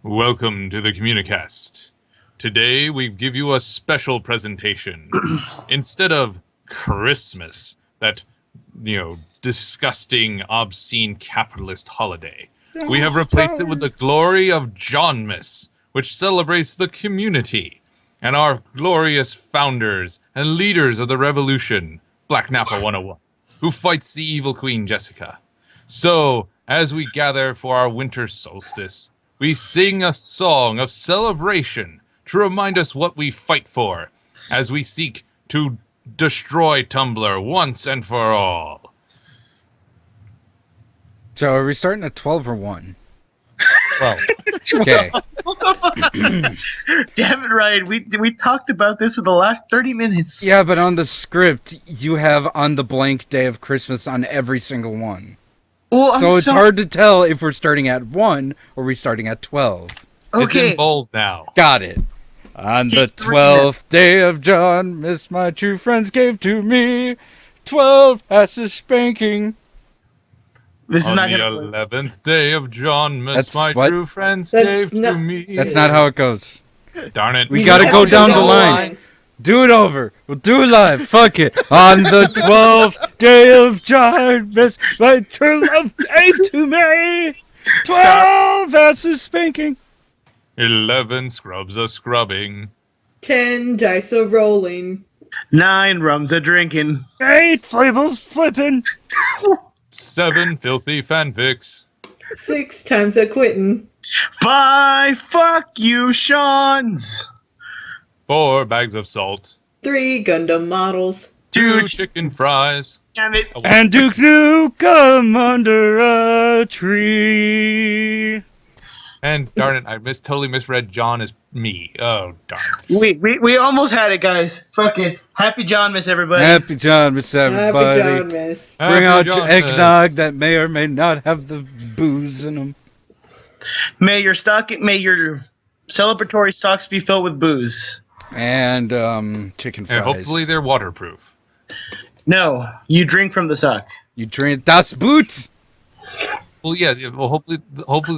Welcome to the Communicast. Today we give you a special presentation. Instead of Christmas, that, disgusting, obscene capitalist holiday, we have replaced it with the glory of Jonmas, which celebrates the community and our glorious founders and leaders of the revolution, Black Napa 101, who fights the evil Queen Jessica. So, as we gather for our winter solstice, we sing a song of celebration to remind us what we fight for as we seek to destroy Tumblr once and for all. So are we starting at 12 or 1? 12. Okay. Damn it, Ryan. We talked about this for the last 30 minutes. Yeah, but on the script, you have on the blank day of Christmas on every single one. Well, So it's hard to tell if we're starting at 1 or we're starting at 12. Okay. It's in bold now. Got it. On the 12th day of John, Miss my true friends gave to me 12 asses spanking. This is On not the going to 11th day of John, Miss That's my what? true friends That's gave not- to me. That's not how it goes. Darn it. We gotta go down the line. Do it over. We'll do it live. Fuck it. On the 12th day of John, Miss my true love gave to me 12 asses spanking. 11 scrubs a scrubbing. 10 dice a rolling. 9 rums a drinking. 8 flables flipping. 7 filthy fanfics. 6 times a quittin'. 5 fuck you, Sean's. 4 bags of salt. 3 Gundam models. 2 chicken fries. Damn it. And Duke Nukem under a tree. And darn it, I totally misread John as me. Oh, darn it. We almost had it, guys. Fuck it. Happy John, miss everybody. Happy John, Miss everybody. Happy John, miss. Bring Happy out your John, eggnog that may or may not have the booze in them. May your celebratory socks be filled with booze. And chicken fries. And hopefully they're waterproof. No, you drink from the sock. You drink Das Boot. Well, yeah. Well, hopefully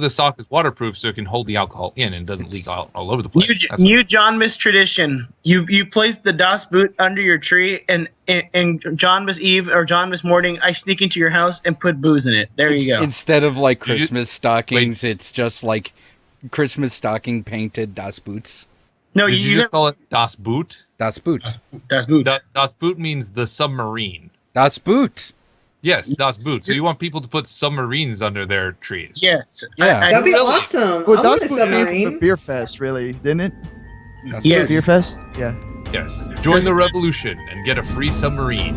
the sock is waterproof so it can hold the alcohol in and doesn't leak all over the place. New John Miss tradition. You place the Das Boot under your tree, and John Miss Eve or John Miss Morning, I sneak into your house and put booze in it. There you go. Instead of like Christmas stockings, it's just like Christmas stocking painted Das Boots. No, Did you just call it Das Boot? Das Boot. Das Boot. Das Boot means the submarine. Das Boot. Yes, Das Boot. So you want people to put submarines under their trees. Yes. Yeah. That'd be Really? awesome. Well, I want that's a what came from the submarine. beer fest, really, didn't it? Das Yes. Boot. Beer fest, yeah. Yes. Join the revolution and get a free submarine.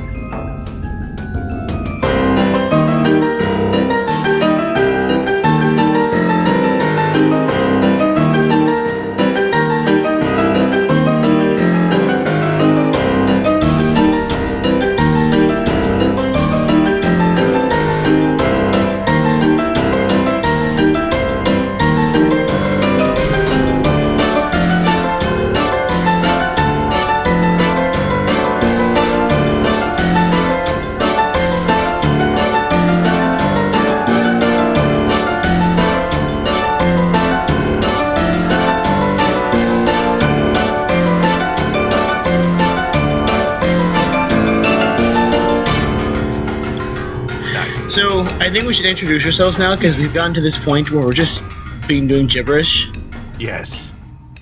So I think we should introduce ourselves now because we've gotten to this point where we're just doing gibberish. Yes.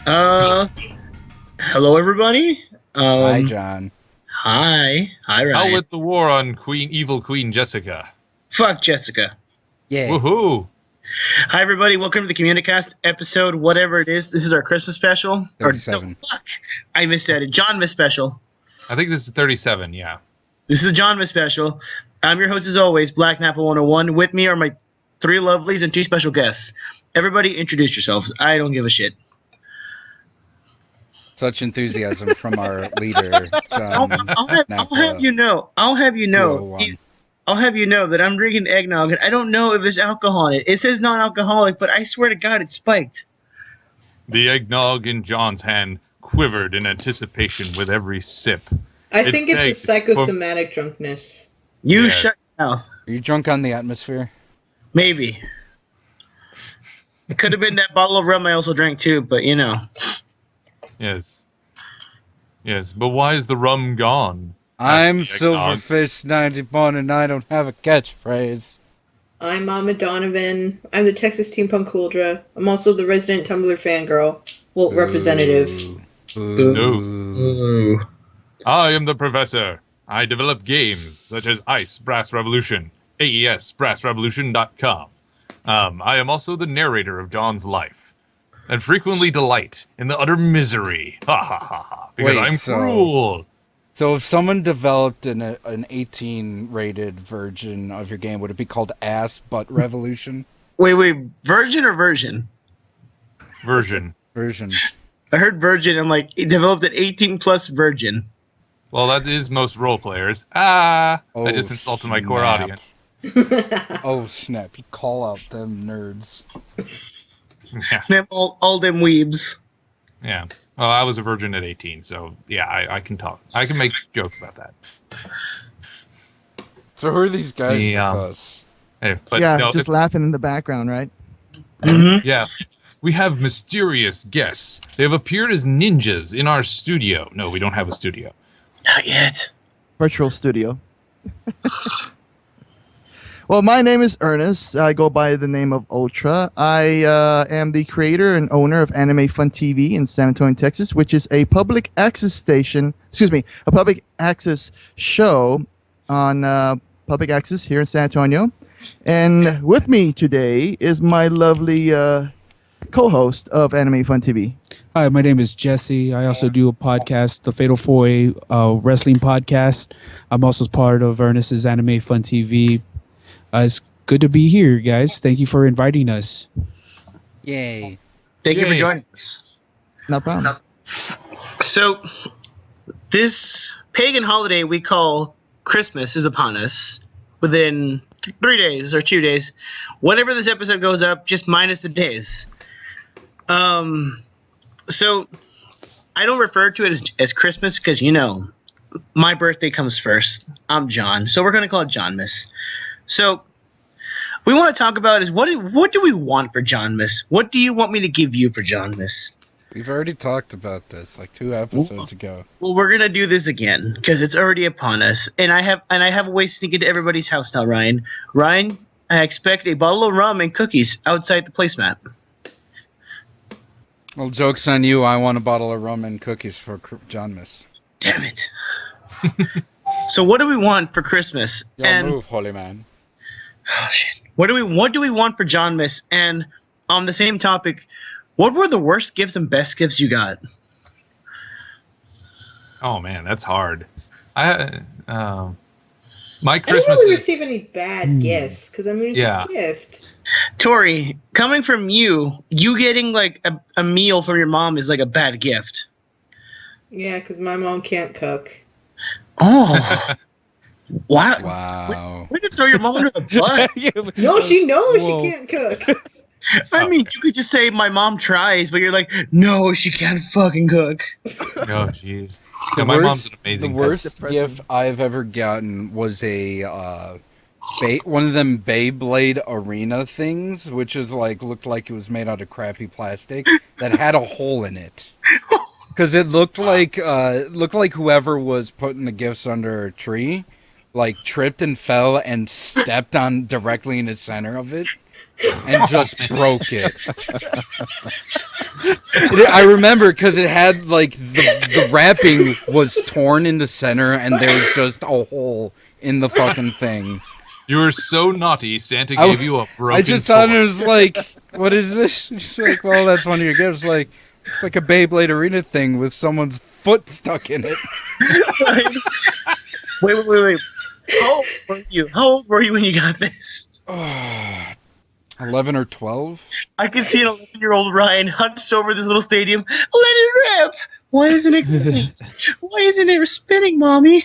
Hello everybody. Hi, John. Hi, Ryan. How with the war on evil Queen Jessica? Fuck Jessica. Yeah. Woohoo! Hi everybody. Welcome to the Communicast episode, whatever it is. This is our Christmas special. 37. No, fuck. I missaid it. John Miss special. I think this is 37. Yeah. This is the John Miss special. I'm your host as always, Black Napa 101. With me are my 3 lovelies and 2 special guests. Everybody introduce yourselves. I don't give a shit. Such enthusiasm from our leader, John. I'll have you know. I'll have you know that I'm drinking eggnog and I don't know if there's alcohol in it. It says non-alcoholic, but I swear to God it's spiked. The eggnog in John's hand quivered in anticipation with every sip. I think it's a takes- psychosomatic drunkenness. You Yes. shut your mouth. Are you drunk on the atmosphere? Maybe. It could have been that bottle of rum I also drank too, but you know. Yes. Yes, but why is the rum gone? I'm That's the eggnog. Silverfish91 and I don't have a catchphrase. I'm Mama Donovan. I'm the Texas Steampunk Cooldra. I'm also the resident Tumblr fangirl. Well, representative. Ooh. I am the professor. I develop games such as Ice Brass Revolution, AESBrassRevolution.com. I am also the narrator of John's life, and frequently delight in the utter misery. Ha ha ha ha. Because Wait, I'm so- cruel. So if someone developed an 18 rated version of your game, would it be called Ass Butt Revolution? Wait, virgin or version? Version. Version. I heard virgin. I'm like, it developed an 18 plus virgin. Well, that is most role players. I Oh, just insulted my core snap. audience. Oh snap! You call out them nerds. Yeah. Them all them weebs. Yeah. Well, I was a virgin at 18, so yeah, I can talk. I can make jokes about that. So who are these guys The, with us? Anyway, but yeah, no, just laughing in the background, right? yeah. We have mysterious guests. They have appeared as ninjas in our studio. No, we don't have a studio. Not yet. Virtual studio. Well, my name is Ernest. I go by the name of Ultra. I am the creator and owner of AnimeFunTV in San Antonio, Texas, which is a public access station. Excuse me, a public access show on public access here in San Antonio. And with me today is my lovely co-host of AnimeFunTV. Hi, my name is Jesse. I also do a podcast, the Fatal Four-Way Wrestling Podcast. I'm also part of Ernest's Anime Fun TV. It's good to be here, guys. Thank you for inviting us. Yay! Thank you for Yay. joining us. No problem. So, this pagan holiday we call Christmas is upon us within 3 days or 2 days. Whenever this episode goes up, just minus the days. So, I don't refer to it as Christmas because, you know, my birthday comes first. I'm John, so we're going to call it Jonmas. So, we want to talk about is what do we want for Jonmas? What do you want me to give you for Jonmas? We've already talked about this like 2 episodes ago. Well, we're gonna do this again because it's already upon us, and I have a way to sneak into everybody's house now, Ryan. Ryan, I expect a bottle of rum and cookies outside the placemat. Well, joke's on you. I want a bottle of rum and cookies for Jonmas. Damn it! So, what do we want for Christmas? Yo, move, holy man. Oh shit! What do we want for Jonmas? And on the same topic, what were the worst gifts and best gifts you got? Oh man, that's hard. My I didn't Christmas really is receive any bad gifts because I mean it's Yeah. a gift. Tori, coming from you getting like a meal from your mom is like a bad gift. Yeah, because my mom can't cook. Oh, wow! Wow. Way to throw your mom under the bus. No, she knows Whoa. she can't cook. I mean, you could just say my mom tries, but you're like, no, she can't fucking cook. Oh jeez. The Yeah, my worst- mom's an amazing The worst depressing. gift I've ever gotten was a one of them Beyblade arena things, which is like looked like it was made out of crappy plastic that had a hole in it. Because it looked like whoever was putting the gifts under a tree, like tripped and fell and stepped on directly in the center of it, and just broke it. I remember because it had like the wrapping was torn in the center, and there was just a hole in the fucking thing. You were so naughty, Santa I- gave you a broken I just thought it toy. was like, what is this? She's like, well, that's one of your gifts. Like, it's like a Beyblade arena thing with someone's foot stuck in it. Wait. How old were you when you got this? 11 or 12? I can see an 11-year-old Ryan hunched over this little stadium. Let it rip! Why isn't it going? Why isn't it spinning, Mommy?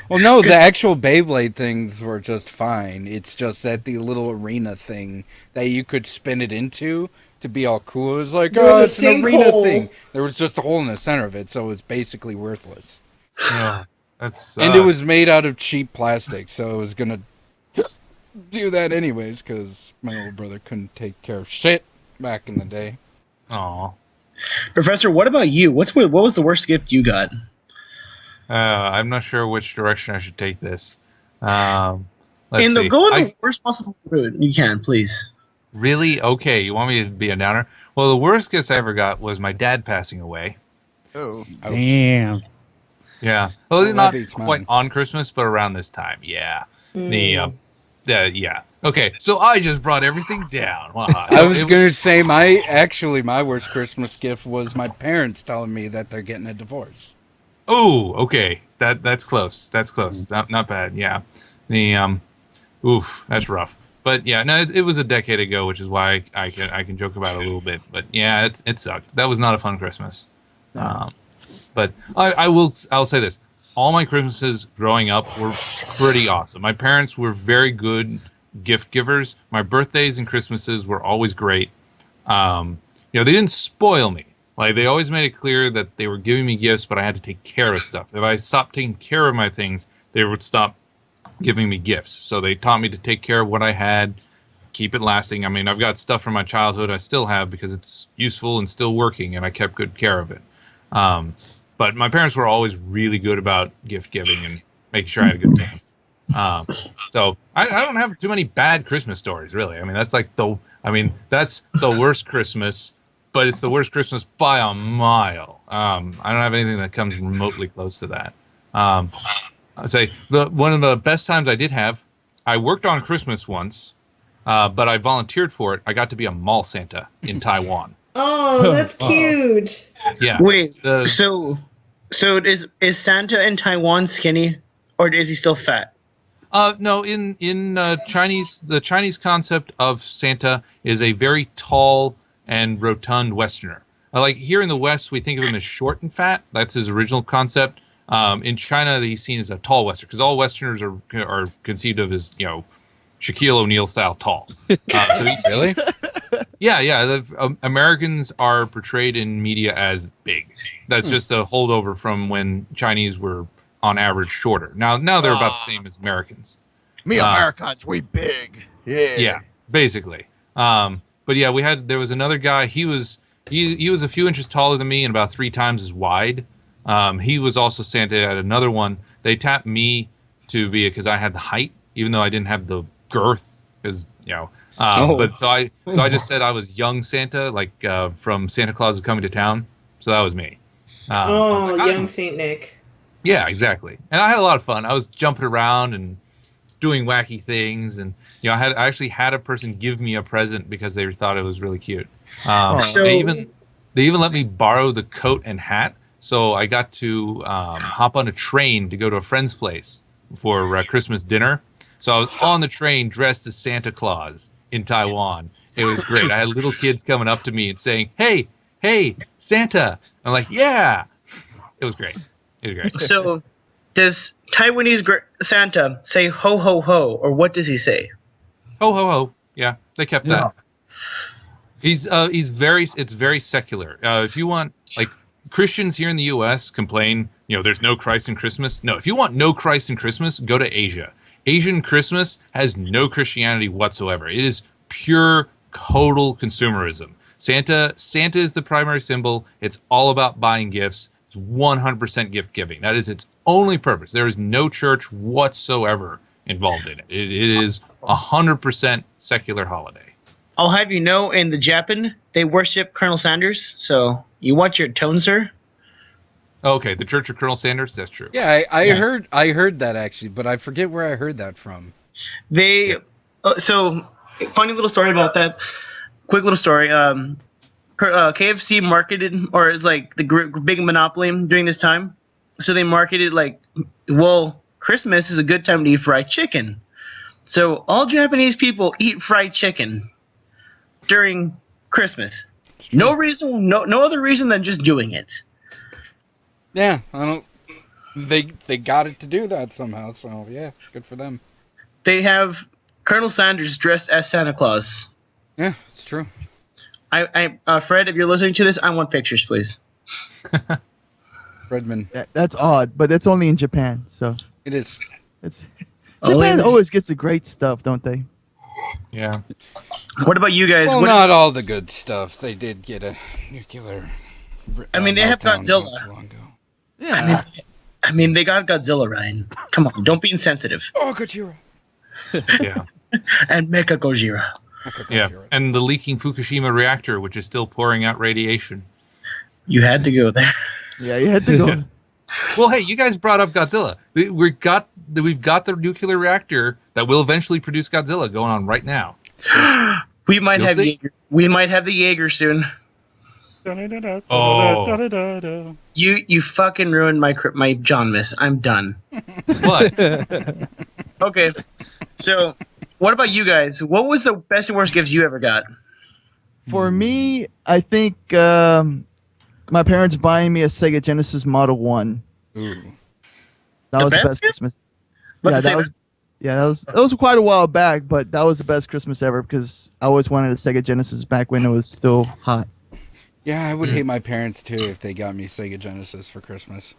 Well, no, the actual Beyblade things were just fine. It's just that the little arena thing that you could spin it into to be all cool. It was like, There was oh, a it's an arena sinkhole. thing. There was just a hole in the center of it, so it's basically worthless. Oh, that's And it was made out of cheap plastic, so it was gonna do that anyways, because my little brother couldn't take care of shit. back in the day. Aw. Professor, what about you? What was the worst gift you got? I'm not sure which direction I should take this. Let's see. Go in the worst possible route you can, please. Really? Okay, you want me to be a downer? Well, the worst gift I ever got was my dad passing away. Oh. Damn. Yeah. Well, Well, not that beats quite mine. on Christmas, but around this time. Yeah. Mm. Yeah. Okay, so I just brought everything down. I was gonna say my worst Christmas gift was my parents telling me that they're getting a divorce. Oh, okay. That's close. That's close. Not bad. Yeah. Oof, that's rough. But yeah, no, it was a decade ago, which is why I can joke about it a little bit. But yeah, it sucked. That was not a fun Christmas. But I'll say this: all my Christmases growing up were pretty awesome. My parents were very good gift givers. My birthdays and Christmases were always great. They didn't spoil me. Like, they always made it clear that they were giving me gifts, but I had to take care of stuff. If I stopped taking care of my things, they would stop giving me gifts. So they taught me to take care of what I had, keep it lasting. I mean, I've got stuff from my childhood I still have because it's useful and still working, and I kept good care of it. But my parents were always really good about gift giving and making sure I had a good time. So I don't have too many bad Christmas stories, really. I mean, that's the worst Christmas, but it's the worst Christmas by a mile. I don't have anything that comes remotely close to that. I'd say one of the best times I did have, I worked on Christmas once, but I volunteered for it. I got to be a mall Santa in Taiwan. Oh, that's cute. Yeah. Wait, so is Santa in Taiwan skinny, or is he still fat? No, in Chinese, the Chinese concept of Santa is a very tall and rotund Westerner. Like here in the West, we think of him as short and fat. That's his original concept. In China, he's seen as a tall Westerner because all Westerners are conceived of as Shaquille O'Neal style tall. So he's, Really? Yeah. Americans are portrayed in media as big. That's just a holdover from when Chinese were on average shorter. Now they're about the same as Americans. Me Americans, we big. Yeah. Yeah, basically. But yeah, there was another guy. He was a few inches taller than me and about 3 times as wide. He was also Santa at another one. They tapped me to be because I had the height, even though I didn't have the girth. Because but so I just said I was young Santa, like from Santa Claus is Coming to Town. So that was me. I was like, young Saint Nick. Yeah, exactly. And I had a lot of fun. I was jumping around and doing wacky things, and I actually had a person give me a present because they thought it was really cute. They even let me borrow the coat and hat, so I got to hop on a train to go to a friend's place for Christmas dinner. So I was on the train dressed as Santa Claus in Taiwan. It was great. I had little kids coming up to me and saying, "Hey, Santa!" I'm like, "Yeah." It was great. So, does Taiwanese Santa say "ho ho ho" or what does he say? Ho ho ho. Yeah, they kept that. It's very secular. If you want, like, Christians here in the U.S. complain, there's no Christ in Christmas. No, if you want no Christ in Christmas, go to Asia. Asian Christmas has no Christianity whatsoever. It is pure, total consumerism. Santa is the primary symbol. It's all about buying gifts. It's 100% gift giving. That is its only purpose. There is no church whatsoever involved in it. It is 100% secular holiday. I'll have you know, in the Japan, they worship Colonel Sanders. So you want your tone, sir? Okay, the Church of Colonel Sanders. That's true. Yeah, I heard that actually, but I forget where I heard that from. So funny little story about that. Quick little story. KFC marketed, or is like the big monopoly during this time. So they marketed Christmas is a good time to eat fried chicken. So all Japanese people eat fried chicken during Christmas. No reason, no other reason than just doing it. Yeah, They got it to do that somehow. So yeah, good for them. They have Colonel Sanders dressed as Santa Claus. Yeah, it's true. Fred, if you're listening to this, I want pictures, please. Redman. That's odd, but it's only in Japan, so It is. Japan always gets the great stuff, don't they? Yeah. What about you guys? Well, What is- not all the good stuff. They did get a nuclear. I mean, they have meltdown Godzilla. not too long ago. Yeah. I mean, they got Godzilla, Ryan. Come on, don't be insensitive. Oh, Gojira. Yeah. And Mecha Gojira. Yeah. And the leaking Fukushima reactor, which is still pouring out radiation. You had to go there. Yeah, you had to go. Well, hey, you guys brought up Godzilla. We've got the nuclear reactor that will eventually produce Godzilla going on right now. We might You'll have see. Jaeger. We might have the Jaeger soon. Oh. You fucking ruined my Jonmas. I'm done. What? Okay, so what about you guys? What was the best and worst gifts you ever got? For me, I think my parents buying me a Sega Genesis Model 1. Ooh. That The was the best best gift? Christmas. Let's say That was quite a while back, but that was the best Christmas ever because I always wanted a Sega Genesis back when it was still hot. Yeah, I would hate my parents too if they got me Sega Genesis for Christmas.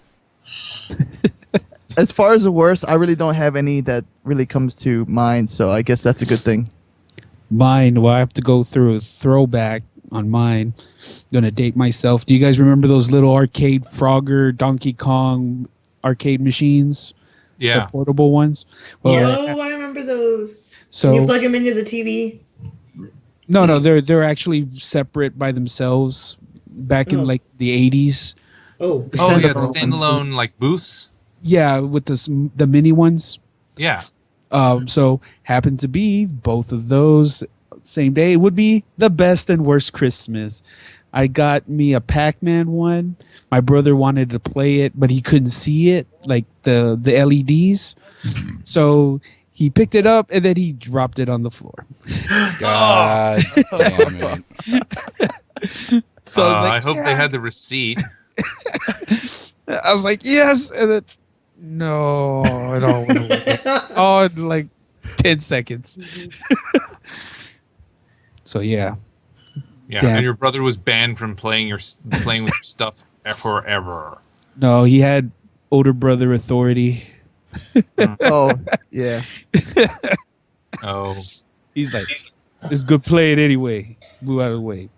As far as the worst, I really don't have any that really comes to mind, so I guess that's a good thing. Mine, well, I have to go through a throwback on mine. Gonna date myself. Do you guys remember those little arcade Frogger Donkey Kong arcade machines? Yeah. The portable ones? Well, Oh, I remember those. so You plug them into the TV. no, they're actually separate by themselves. Back in Oh. like the 80s. Oh. The Oh, yeah, the standalone standalone like booths. Yeah, with the mini ones. Yeah. So happened to be both of those same day. It would be the best and worst Christmas. I got me a Pac-Man one. My brother wanted to play it, but he couldn't see it, like the LEDs. So he picked it up and then he dropped it on the floor. God damn it. So I was like, I hope they had the receipt. I was like, yes, and then no, it all went away. Oh, in like 10 seconds. So yeah. Yeah, Damn. and your brother was banned from playing with your stuff forever. No, he had older brother authority. Oh, yeah. Oh. He's like, it's good playing anyway. Move out of the way.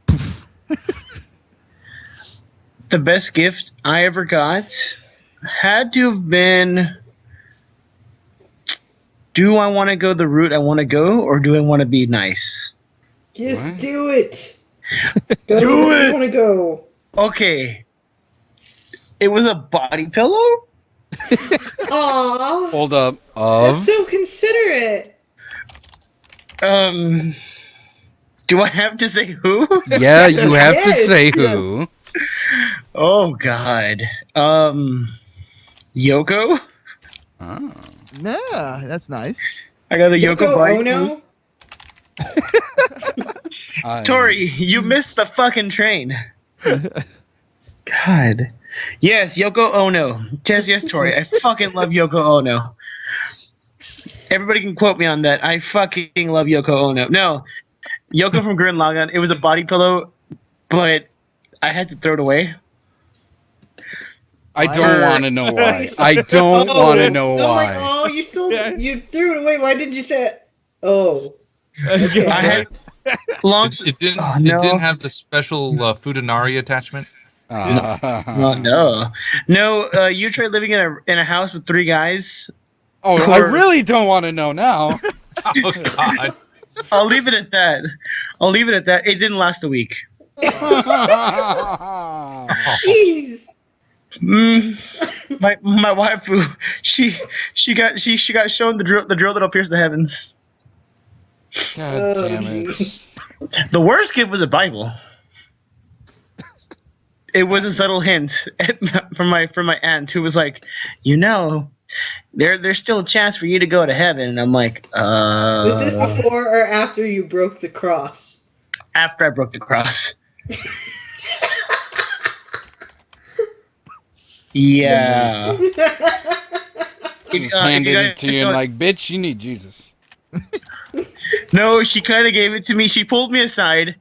The best gift I ever got had to have been. Do I want to go the route I want to go, or do I want to be nice? Just What? do it. Go Do where it! you want to go. Okay. It was a body pillow? Aw. Hold up. That's so considerate. Do I have to say who? Yeah, you have to Yes, say who. Oh God. Yoko? Oh. Yeah, that's nice. I got a Yoko body. Ono? Tori, you missed the fucking train. God. Yes, Yoko Ono. Yes, Tori. I fucking love Yoko Ono. Everybody can quote me on that. I fucking love Yoko Ono. No, Yoko from Gurren Lagann. It was a body pillow, but I had to throw it away. I don't want to know why. I don't want to know I'm like, why. oh, you still you threw it away. Why did you say it? Oh. Okay. I had long. It didn't. Oh, It no. didn't have the special Futanari attachment. No. You tried living in a house with 3 guys. Oh, I really don't want to know now. Oh God! I'll leave it at that. It didn't last a week. Jeez. My wife, she got shown the drill that'll pierce the heavens. God Oh, damn it. jeez. The worst gift was a Bible. It was a subtle hint from my aunt who was like, there's still a chance for you to go to heaven. And I'm like, Was this before or after you broke the cross? after I broke the cross. Yeah. Just handed it to you and like, bitch, you need Jesus. No, she kind of gave it to me. She pulled me aside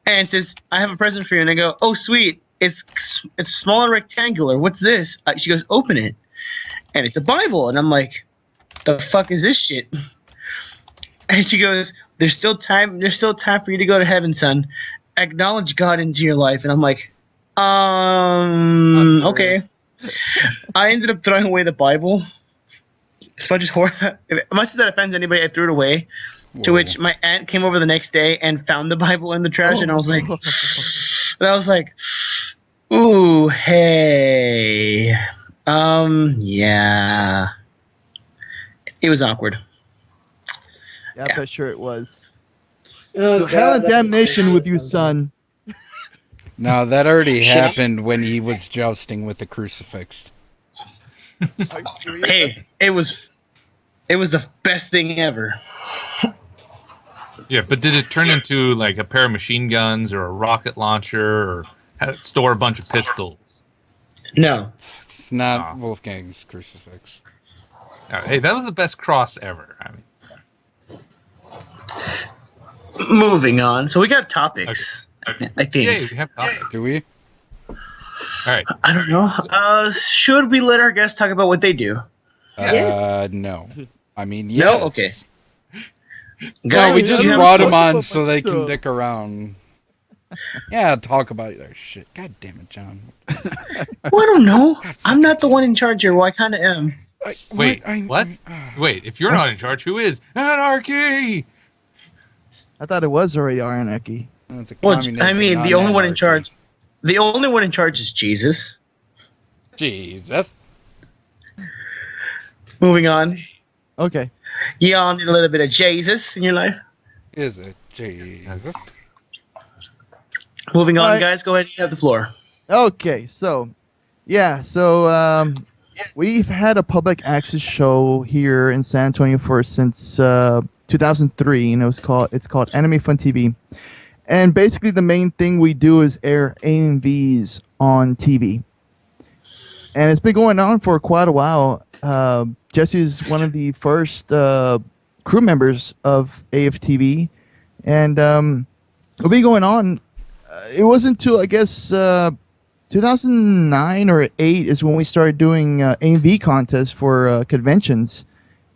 and says, I have a present for you. And I go, oh, sweet. It's small and rectangular. What's this? She goes, open it. And it's a Bible. And I'm like, the fuck is this shit? And she goes, "There's still time. There's still time for you to go to heaven, son. Acknowledge God into your life." And I'm like, okay. I ended up throwing away the Bible. As much as that offends anybody, I threw it away. Whoa. To which my aunt came over the next day and found the Bible in the trash, and I was like, "Ooh, hey, yeah." It was awkward. Yeah, Yeah. but sure it was. Oh, So hell and that's damnation with you, something. son. No, that already Shit. happened when he was jousting with the crucifix. Are you serious? Hey, it was the best thing ever. Yeah, but did it turn into like a pair of machine guns or a rocket launcher or store a bunch of pistols? No. It's not Ah. Wolfgang's crucifix. Hey, that was the best cross ever. I mean, Moving on. So we got topics. I think. yay, we have topics. Do we? All right. I don't know. Should we let our guests talk about what they do? Yes. No. I mean, No? yes. Okay. No, we just you have- brought him on about so my they can stuff. dick around. Yeah, talk about their shit. God damn it, John. Well, I don't know. I'm not the one in charge here. Well, I kind of am. Wait, what? Wait, if you're not in charge, who is? Anarchy! I thought it was already anarchy. It's a Well, communist, I mean, the only one in non-anarchy. charge. The only one in charge is Jesus. Jesus. Moving on. Okay. You all need a little bit of Jesus in your life. Is it Jesus? Moving on, All right. guys. Go ahead. You have the floor. Okay, so we've had a public access show here in San Antonio since 2003, and it's called AnimeFunTV. And basically, the main thing we do is air AMVs on TV, and it's been going on for quite a while. Jesse is one of the first crew members of AFTV, and it'll be going on. It wasn't until I guess 2009 or 8 is when we started doing AMV contests for conventions.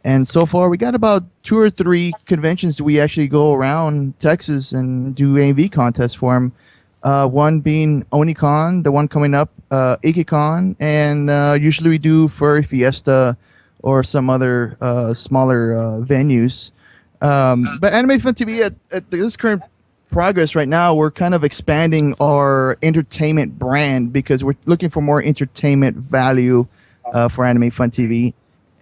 And so far, we got about 2 or 3 conventions that we actually go around Texas and do AMV contests for them. One being OniCon, the one coming up, IkiCon, and usually we do Furry Fiesta or some other smaller venues. But AnimeFunTV at this current progress right now, we're kind of expanding our entertainment brand because we're looking for more entertainment value for AnimeFunTV.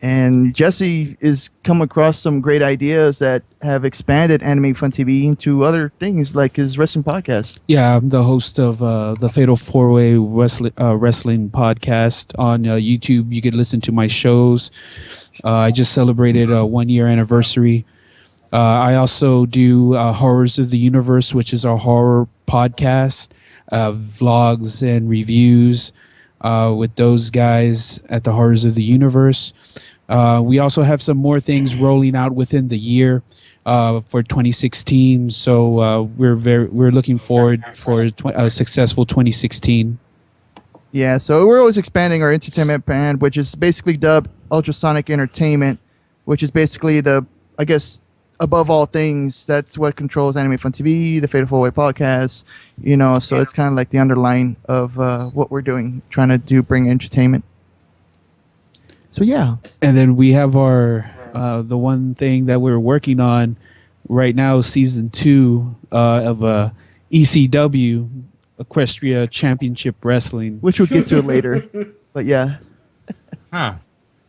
And Jesse is come across some great ideas that have expanded AnimeFunTV into other things like his wrestling podcast. Yeah, I'm the host of the Fatal 4-Way Wrestling podcast on YouTube. You can listen to my shows. I just celebrated a 1-year anniversary. I also do Horrors of the Universe, which is our horror podcast, vlogs and reviews with those guys at the Horrors of the Universe. We also have some more things rolling out within the year for 2016. So we're looking forward for a successful 2016. Yeah, so we're always expanding our entertainment brand, which is basically dubbed Ultrasonic Entertainment, which is basically I guess, above all things, that's what controls AnimeFunTV, the Fatal 4-Way podcast, so it's kind of like the underline of what we're doing, trying to bring entertainment. So, yeah. And then we have our the one thing that we're working on right now, season 2 of ECW, Equestria Championship Wrestling. Which we'll get to later. But, yeah. Huh.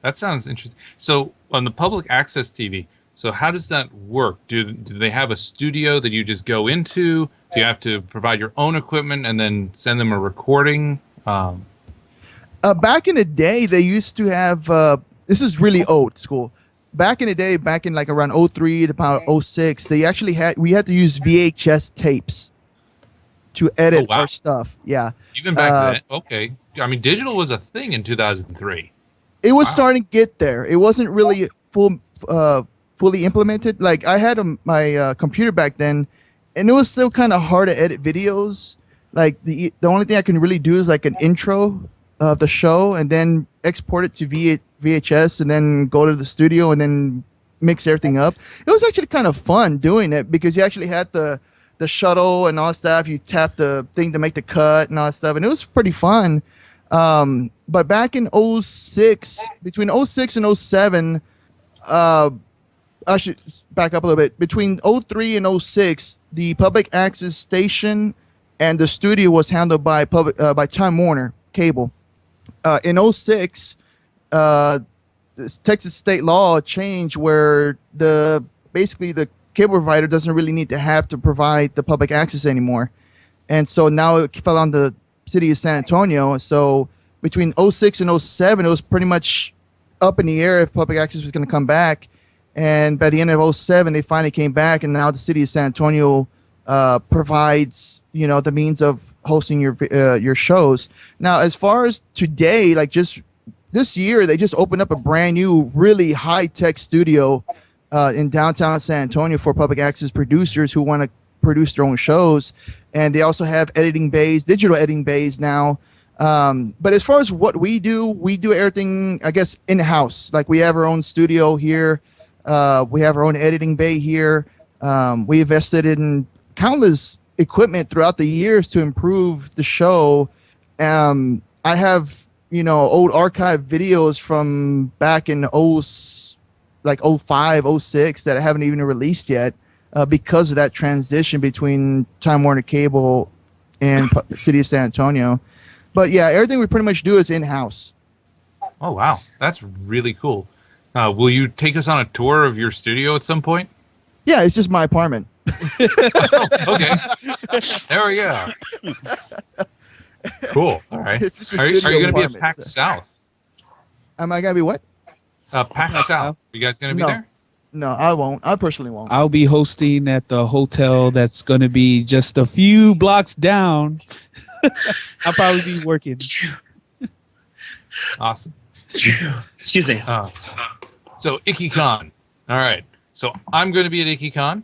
That sounds interesting. So on the public access TV, so how does that work? Do they have a studio that you just go into? Do you have to provide your own equipment and then send them a recording? Back in the day, they used to have. This is really old school. Back in the day, back in like around 03 to about 06, we had to use VHS tapes to edit wow. our stuff. Yeah. Even back then? Okay. I mean, digital was a thing in 2003. It was starting to get there. It wasn't really fully implemented. Like I had my computer back then, and it was still kind of hard to edit videos. Like the only thing I can really do is like an intro of the show, and then export it to VHS, and then go to the studio, and then mix everything up. It was actually kind of fun doing it because you actually had the shuttle and all that stuff. You tap the thing to make the cut and all that stuff, and it was pretty fun. But back in '06, between '06 and '07, I should back up a little bit. Between '03 and '06, the public access station and the studio was handled by by Time Warner Cable. In '06, Texas state law changed where basically the cable provider doesn't really need to provide the public access anymore. And so now it fell on the city of San Antonio. So between '06 and '07, it was pretty much up in the air if public access was going to come back. And by the end of '07, they finally came back, and now the city of San Antonio provides, the means of hosting your shows. Now, as far as today, like just this year, they just opened up a brand new, really high-tech studio in downtown San Antonio for public access producers who want to produce their own shows. And they also have digital editing bays now. But as far as what we do everything, I guess, in-house. Like we have our own studio here. We have our own editing bay here. We invested in countless equipment throughout the years to improve the show. I have, old archive videos from back in 05, 06 that I haven't even released yet because of that transition between Time Warner Cable and the city of San Antonio. But yeah, everything we pretty much do is in-house. Oh, wow. That's really cool. Will you take us on a tour of your studio at some point? Yeah, it's just my apartment. Oh, okay. There we go. Cool. All right. Are you going to be at PAX South? Am I going to be what? PAX South. You guys going to be there? No, I won't. I personally won't. I'll be hosting at the hotel that's going to be just a few blocks down. I'll probably be working. Awesome. Excuse me. So IkiCon. All right. So I'm going to be at IkiCon.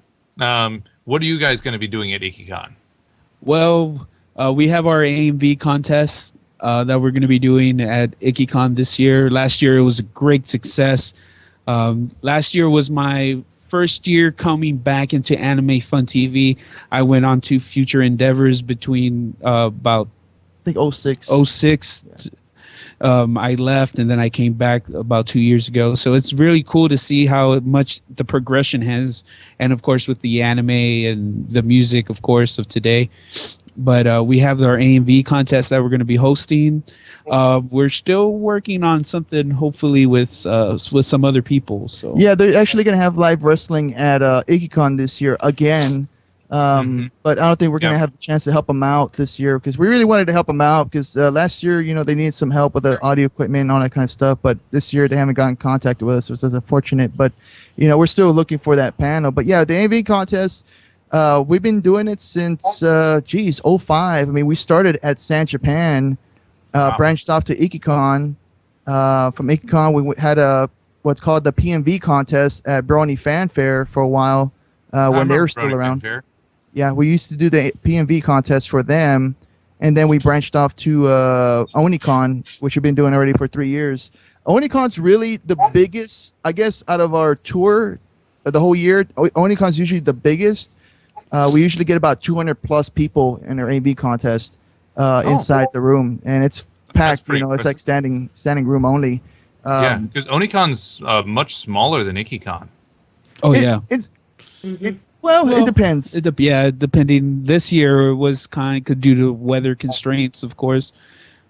What are you guys going to be doing at IkiCon? Well, we have our AMV contest that we're going to be doing at IkiCon this year. Last year it was a great success. Last year was my first year coming back into AnimeFunTV. I went on to future endeavors between about I think 06. 06. I left and then I came back about 2 years ago. So it's really cool to see how much the progression has. And of course with the anime and the music, of course, of today. But we have our AMV contest that we're going to be hosting. We're still working on something, hopefully with some other people. So yeah, they're actually going to have live wrestling at IkiCon this year again. But I don't think we're going to have the chance to help them out this year because we really wanted to help them out because last year, they needed some help with the audio equipment and all that kind of stuff. But this year they haven't gotten in contact with us, which is unfortunate. But, we're still looking for that panel. But yeah, the AMV contest, we've been doing it since, 05. I mean, we started at San Japan, branched off to IkiCon. From IkiCon, we had what's called the PMV contest at Brony Fanfare for a while when they were still around. Fanfare. Yeah, we used to do the PMV contest for them, and then we branched off to Onicon, which we've been doing already for 3 years. Onicon's really the biggest, I guess, out of our tour the whole year. Onicon's usually the biggest. We usually get about 200 plus people in our AV contest inside the room, and it's packed. It's like standing room only. Yeah, because Onicon's much smaller than IkiCon. Oh yeah, it depends. Depending. This year was could due to weather constraints, of course,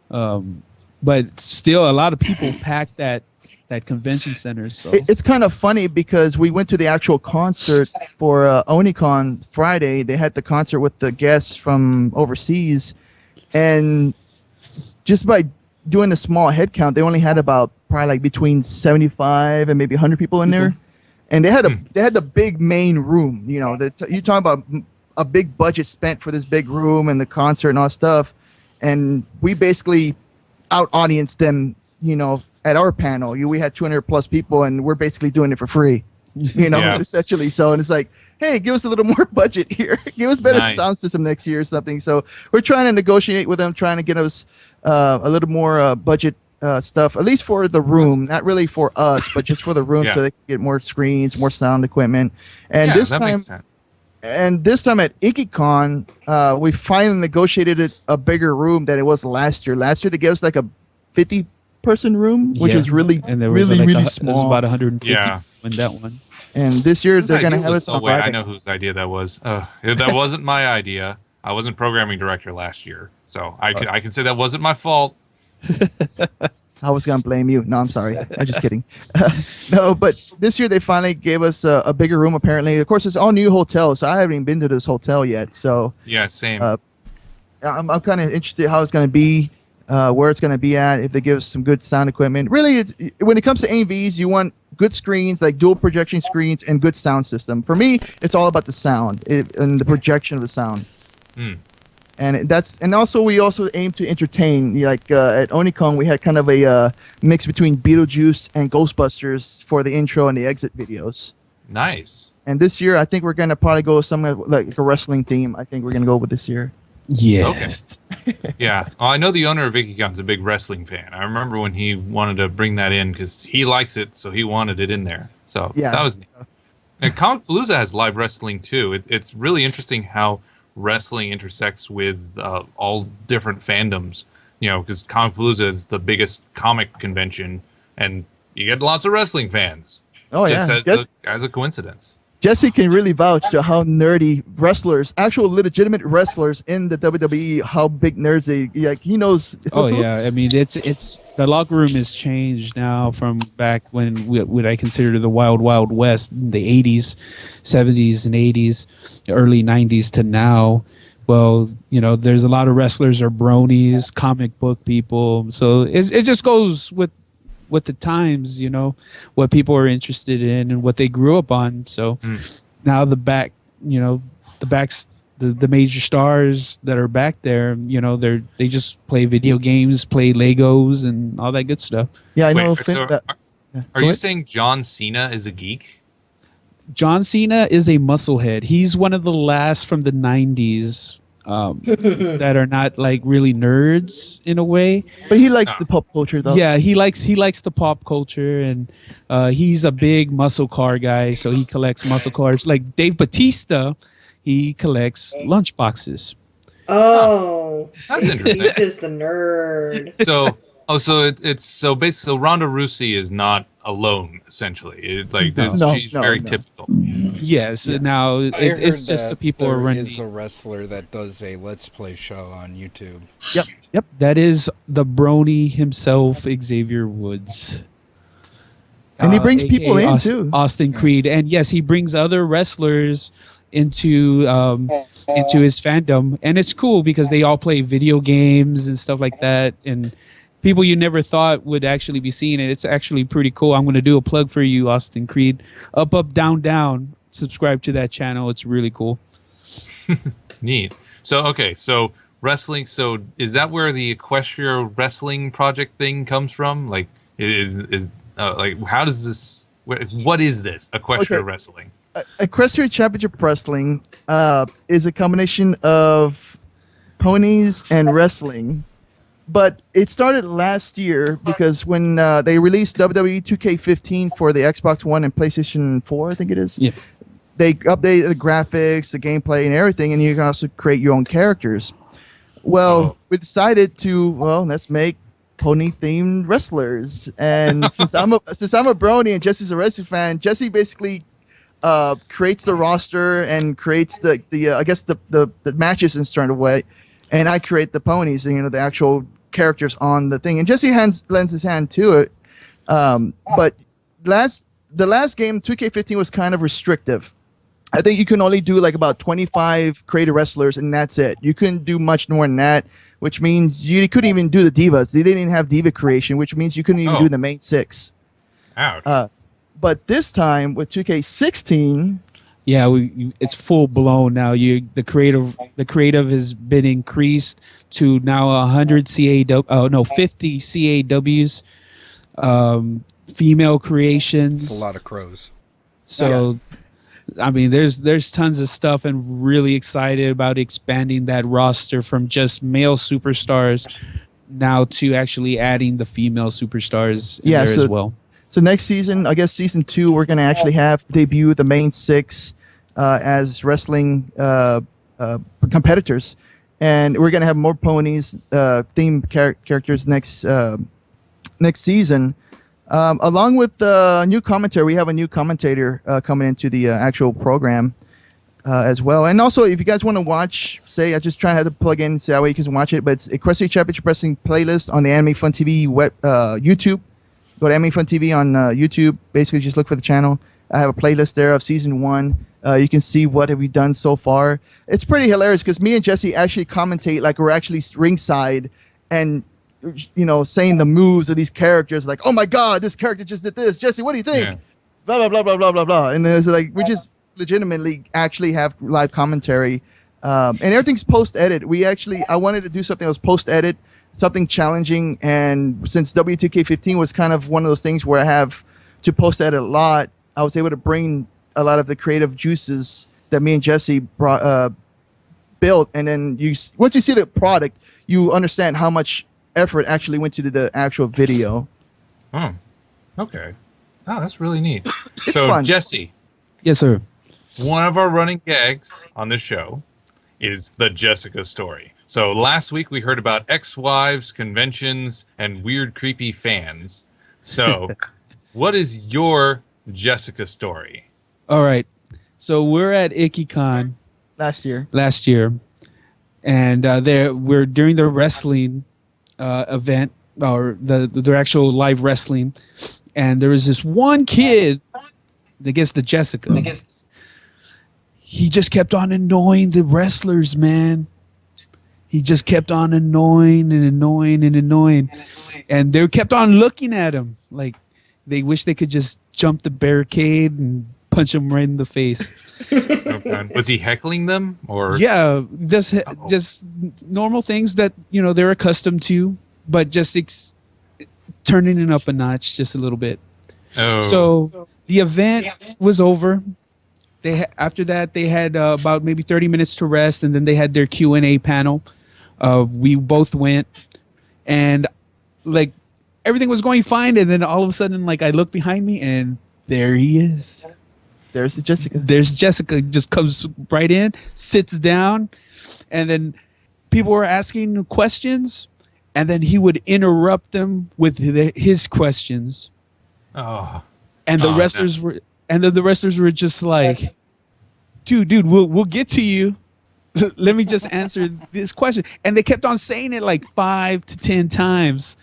but still a lot of people packed that convention center. So it's kind of funny because we went to the actual concert for Onicon Friday. They had the concert with the guests from overseas, and just by doing a small head count, they only had about probably like between 75 and maybe 100 people in there. And they had the big main room, you're talking about a big budget spent for this big room and the concert and all that stuff. And we basically out-audienced them, at our panel. We had 200 plus people and we're basically doing it for free, essentially. So, and it's like, hey, give us a little more budget here. Give us better sound system next year or something. So we're trying to negotiate with them, trying to get us a little more budget stuff, at least for the room, not really for us, but just for the room, Yeah. so they can get more screens, more sound equipment. And Yeah, this that time, makes sense. and this time at IkiCon, we finally negotiated a bigger room than it was last year. Last year they gave us like a 50-person room, which Yeah. was really, And there was really, like really it was small. about 150 Yeah. in that one. And this year Whose they're gonna idea have was- us Oh wait, I private. know whose idea that was. That wasn't my idea. I wasn't programming director last year, so I can say that wasn't my fault. I was gonna blame you. No, I'm sorry. I'm just kidding. No, but this year they finally gave us a bigger room. Apparently, of course, it's all new hotel, so I haven't even been to this hotel yet. So Yeah, same. I'm kind of interested how it's gonna be, where it's gonna be at. If they give us some good sound equipment. Really, it's, when it comes to AVs, you want good screens, like dual projection screens, and good sound system. For me, it's all about the sound and the projection of the sound. Hmm. And also we also aim to entertain. Like at Onicon, we had kind of a mix between Beetlejuice and Ghostbusters for the intro and the exit videos. Nice. And this year, I think we're gonna probably go somewhere like a wrestling theme. I think we're gonna go with this year. Yes. Yeah. Well, I know the owner of IkiCon's a big wrestling fan. I remember when he wanted to bring that in because he likes it, so he wanted it in there. So Yeah. that was neat. And Comicpalooza has live wrestling too. It's really interesting how wrestling intersects with all different fandoms. You know, because Comicpalooza is the biggest comic convention, and you get lots of wrestling fans. Oh yeah, Just as a coincidence. Jesse can really vouch to how nerdy wrestlers, actual legitimate wrestlers in the WWE, how big nerds they like. He knows. Oh yeah, I mean it's the locker room has changed now from back when what I consider the Wild Wild West, the 80s, 70s and 80s, early 90s to now. Well, you know, there's a lot of wrestlers are bronies, comic book people, so it just goes with the times, you know, what people are interested in and what they grew up on. So now the major stars that are back there, you know, they just play video games, play Legos and all that good stuff. Yeah, I Wait, know. so Yeah, are go you ahead. saying John Cena is a geek? John Cena is a musclehead. He's one of the last from the 90s that are not like really nerds in a way. But he likes the pop culture though. Yeah, he likes the pop culture, and he's a big muscle car guy, so he collects muscle cars. Like Dave Bautista, he collects lunchboxes. Oh, That's interesting. he's just the nerd. So basically Ronda Rousey is not alone essentially. She's very No. typical. Yes, now it's just the people who are running. There is a wrestler that does a Let's Play show on YouTube. Yep, that is the Brony himself, Xavier Woods. And he brings people AKA in, too. Austin Creed, and yes, he brings other wrestlers into his fandom, and it's cool because they all play video games and stuff like that, and people you never thought would actually be seeing it. It's actually pretty cool. I'm going to do a plug for you, Austin Creed. Up, up, down, down. Subscribe to that channel. It's really cool. Neat. So wrestling. So is that where the Equestria Wrestling Project thing comes from? Like, like how does this? What is this Equestria Okay. Wrestling? Equestrian Championship Wrestling is a combination of ponies and wrestling. But it started last year because when they released WWE 2K15 for the Xbox One and PlayStation 4, I think it is. Yeah. They updated the graphics, the gameplay, and everything, and you can also create your own characters. Well, we decided to let's make pony-themed wrestlers. And since I'm a brony and Jesse's a wrestling fan, Jesse basically creates the roster and creates the matches in a certain way, and I create the ponies and the actual characters on the thing, and Jesse lends his hand to it. But the last game 2K15 was kind of restrictive. I think you can only do like about 25 creative wrestlers, and that's it. You couldn't do much more than that, which means you couldn't even do the divas. They didn't even have diva creation, which means you couldn't even do the main six. Ouch. But this time with 2K16, Yeah, it's full blown now. The creative has been increased to now 100 50 CAWs, female creations. It's a lot of crows. So, I mean, there's tons of stuff, and really excited about expanding that roster from just male superstars now to actually adding the female superstars in Yeah, there so- as well. So next season, I guess season 2, we're gonna actually have debut the main 6 as wrestling competitors, and we're gonna have more ponies themed characters next season. Along with the new commentary, we have a new commentator coming into the actual program as well. And also, if you guys want to watch, say, I just try to have to plug in so that way you can watch it. But it's Equestrian Championship Wrestling playlist on the Anime Fun TV YouTube. Go to Anime Fun TV on YouTube. Basically, just look for the channel. I have a playlist there of season 1. You can see what have we done so far. It's pretty hilarious because me and Jesse actually commentate like we're actually ringside and saying the moves of these characters. Like, oh my God, this character just did this. Jesse, what do you think? Yeah. Blah blah blah blah blah blah blah. And then it's like we just legitimately actually have live commentary, and everything's post edit. I wanted to do something that was post edit, something challenging, and since W2K15 was kind of one of those things where I have to post edit a lot, I was able to bring a lot of the creative juices that me and Jesse built, and then once you see the product, you understand how much effort actually went to the actual video. Oh, okay. Oh, that's really neat. It's so, fun. Jesse, Yes, sir. one of our running gags on this show is the Jessica story. So last week we heard about ex-wives, conventions, and weird, creepy fans. So, what is your Jessica story? All right. So we're at IkiCon Last year. and we're during the wrestling event or the actual live wrestling, and there was this one kid against the Jessica. He just kept on annoying the wrestlers, man. He just kept on annoying, and they kept on looking at him like they wish they could just jump the barricade and punch him right in the face. Okay. Was he heckling them, or Yeah, just normal things that they're accustomed to, but just turning it up a notch just a little bit. Oh. So the event was over. After that they had about maybe 30 minutes to rest, and then they had their Q&A panel. We both went, and like everything was going fine, and then all of a sudden, like, I look behind me, and there he is. There's Jessica. There's Jessica, just comes right in, sits down, and then people were asking questions, and then he would interrupt them with his questions, Oh. and the Oh, wrestlers were, and then the wrestlers were just like, "Dude, we'll get to you. Let me just answer this question." And they kept on saying it like 5 to 10 times,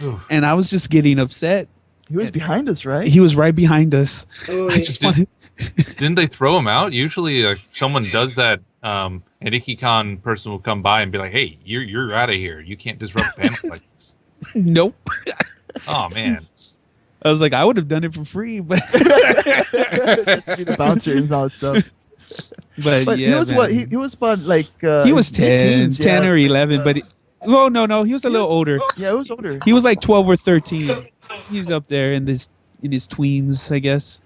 Oof. and I was just getting upset. He was behind us, right? He was right behind us. Oy. I just wanted. Didn't they throw him out? Usually, someone does that. An IkiCon person will come by and be like, "Hey, you're out of here. You can't disrupt the panel like this." Nope. Oh man. I was like, I would have done it for free, but Just to be the bouncer and all that stuff. But yeah, he was man. what? He was about like He was 10, mid-teens, 10 yeah. or 11, but no, he was a little older. Yeah, he was older. He was like 12 or 13. He's up there in his tweens, I guess.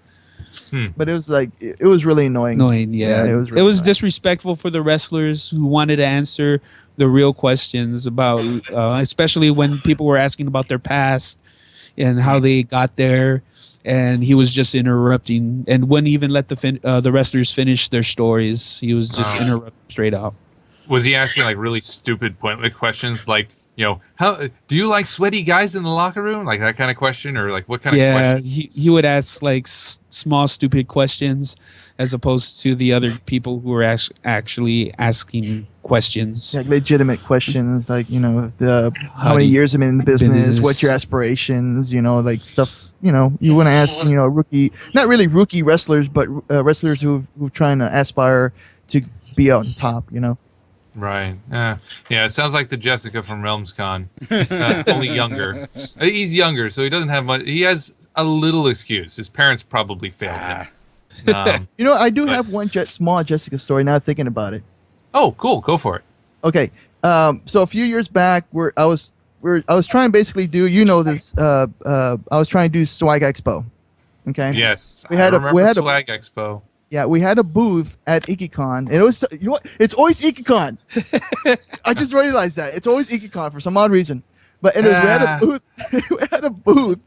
But it was like it was really annoying. Annoying, yeah. it was. It Really was annoying. disrespectful for the wrestlers who wanted to answer the real questions about, especially when people were asking about their past and how they got there. And he was just interrupting and wouldn't even let the wrestlers finish their stories. He was just interrupting straight out. Was he asking like really stupid, pointless questions, like, how do you like sweaty guys in the locker room, like that kind of question, or like what kind of Yeah, question? he would ask like small, stupid questions as opposed to the other people who were actually asking questions. like legitimate questions, like the how do many you- years I'm in the business, business. what's your aspirations, like stuff. You want to ask rookie, not really rookie wrestlers, but wrestlers who trying to aspire to be out on top. Right. Yeah. It sounds like the Jessica from RealmsCon, only younger. He's younger, so he doesn't have much. He has a little excuse. His parents probably failed him. I do have one small Jessica story now thinking about it. Oh, cool. Go for it. Okay, so a few years back, I was trying to basically do this. I was trying to do Swag Expo. Okay. Yes. We had I a- remember we had a- Swag Expo. Yeah, we had a booth at IkiCon, and it was it's always IkiCon. I just realized that it's always IkiCon for some odd reason. But anyways, we had a booth. We had a booth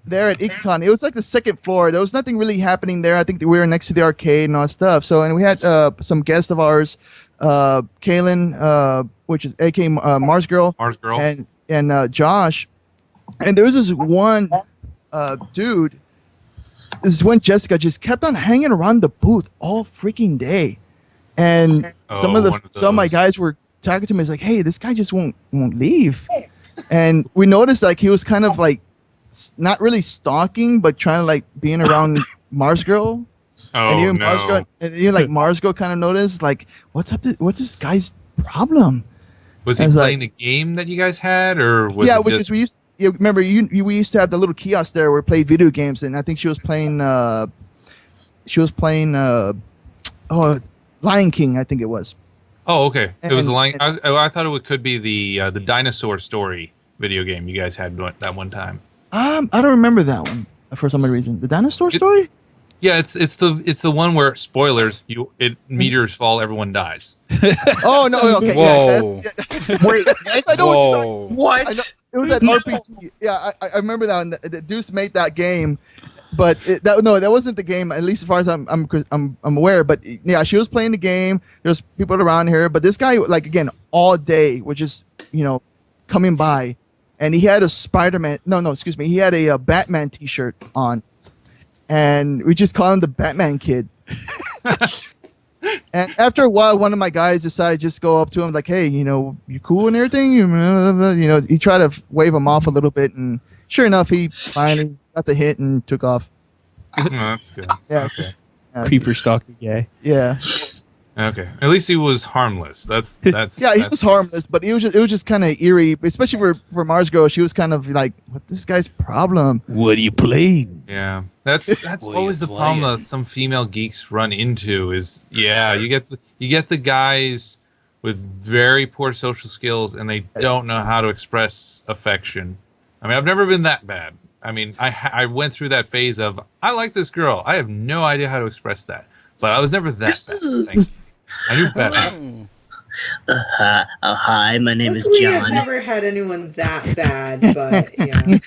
there at Icon. It was like the second floor. There was nothing really happening there. I think we were next to the arcade and all that stuff. So, and we had some guests of ours, Kaylin, which is AK Mars Girl, and Josh. And there was this one dude. This one Jessica just kept on hanging around the booth all freaking day, and some of my guys were talking to me. It's like, hey, this guy just won't leave, and we noticed like he was kind of like not really stalking, but trying to like being around Mars Girl. And even Mars Girl, and even like Mars Girl kind of noticed like, what's this guy's problem? Was he playing a game that you guys had, or was it because we used. Yeah, remember we used to have the little kiosk there where we played video games, and I think she was playing Lion King, I think it was. Oh, okay. It was a Lion. I thought it could be the dinosaur story video game you guys had that one time. I don't remember that one for some reason. The dinosaur story? Yeah, it's the one where, spoilers, meteors fall, everyone dies. Oh no! Okay. Whoa! Wait, Whoa! what? It was that RPG. Yeah, I remember that one. The Deuce made that game, but that wasn't the game. At least as far as I'm aware. But yeah, she was playing the game. There's people around here, but this guy, like again, all day, was just coming by, and he had a Spider-Man. No, excuse me. He had a Batman T-shirt on, and we just call him the Batman Kid. And after a while, one of my guys decided to just go up to him like, hey, you cool and everything? He tried to wave him off a little bit, and sure enough, he finally got the hit and took off. Oh, that's good. Yeah. Okay. Creeper stalker guy. Yeah. Okay. At least he was harmless. That's yeah, he was harmless, but it was just kind of eerie, especially for Mars Girl. She was kind of like, "What's this guy's problem?" What are you playing? Yeah, that's always the problem that some female geeks run into. Is you get the guys with very poor social skills, and they don't know how to express affection. I mean, I've never been that bad. I mean, I went through that phase of I like this girl. I have no idea how to express that, but I was never that bad. Thank you. I knew better. Hi, my name is John. I've never had anyone that bad, but yeah.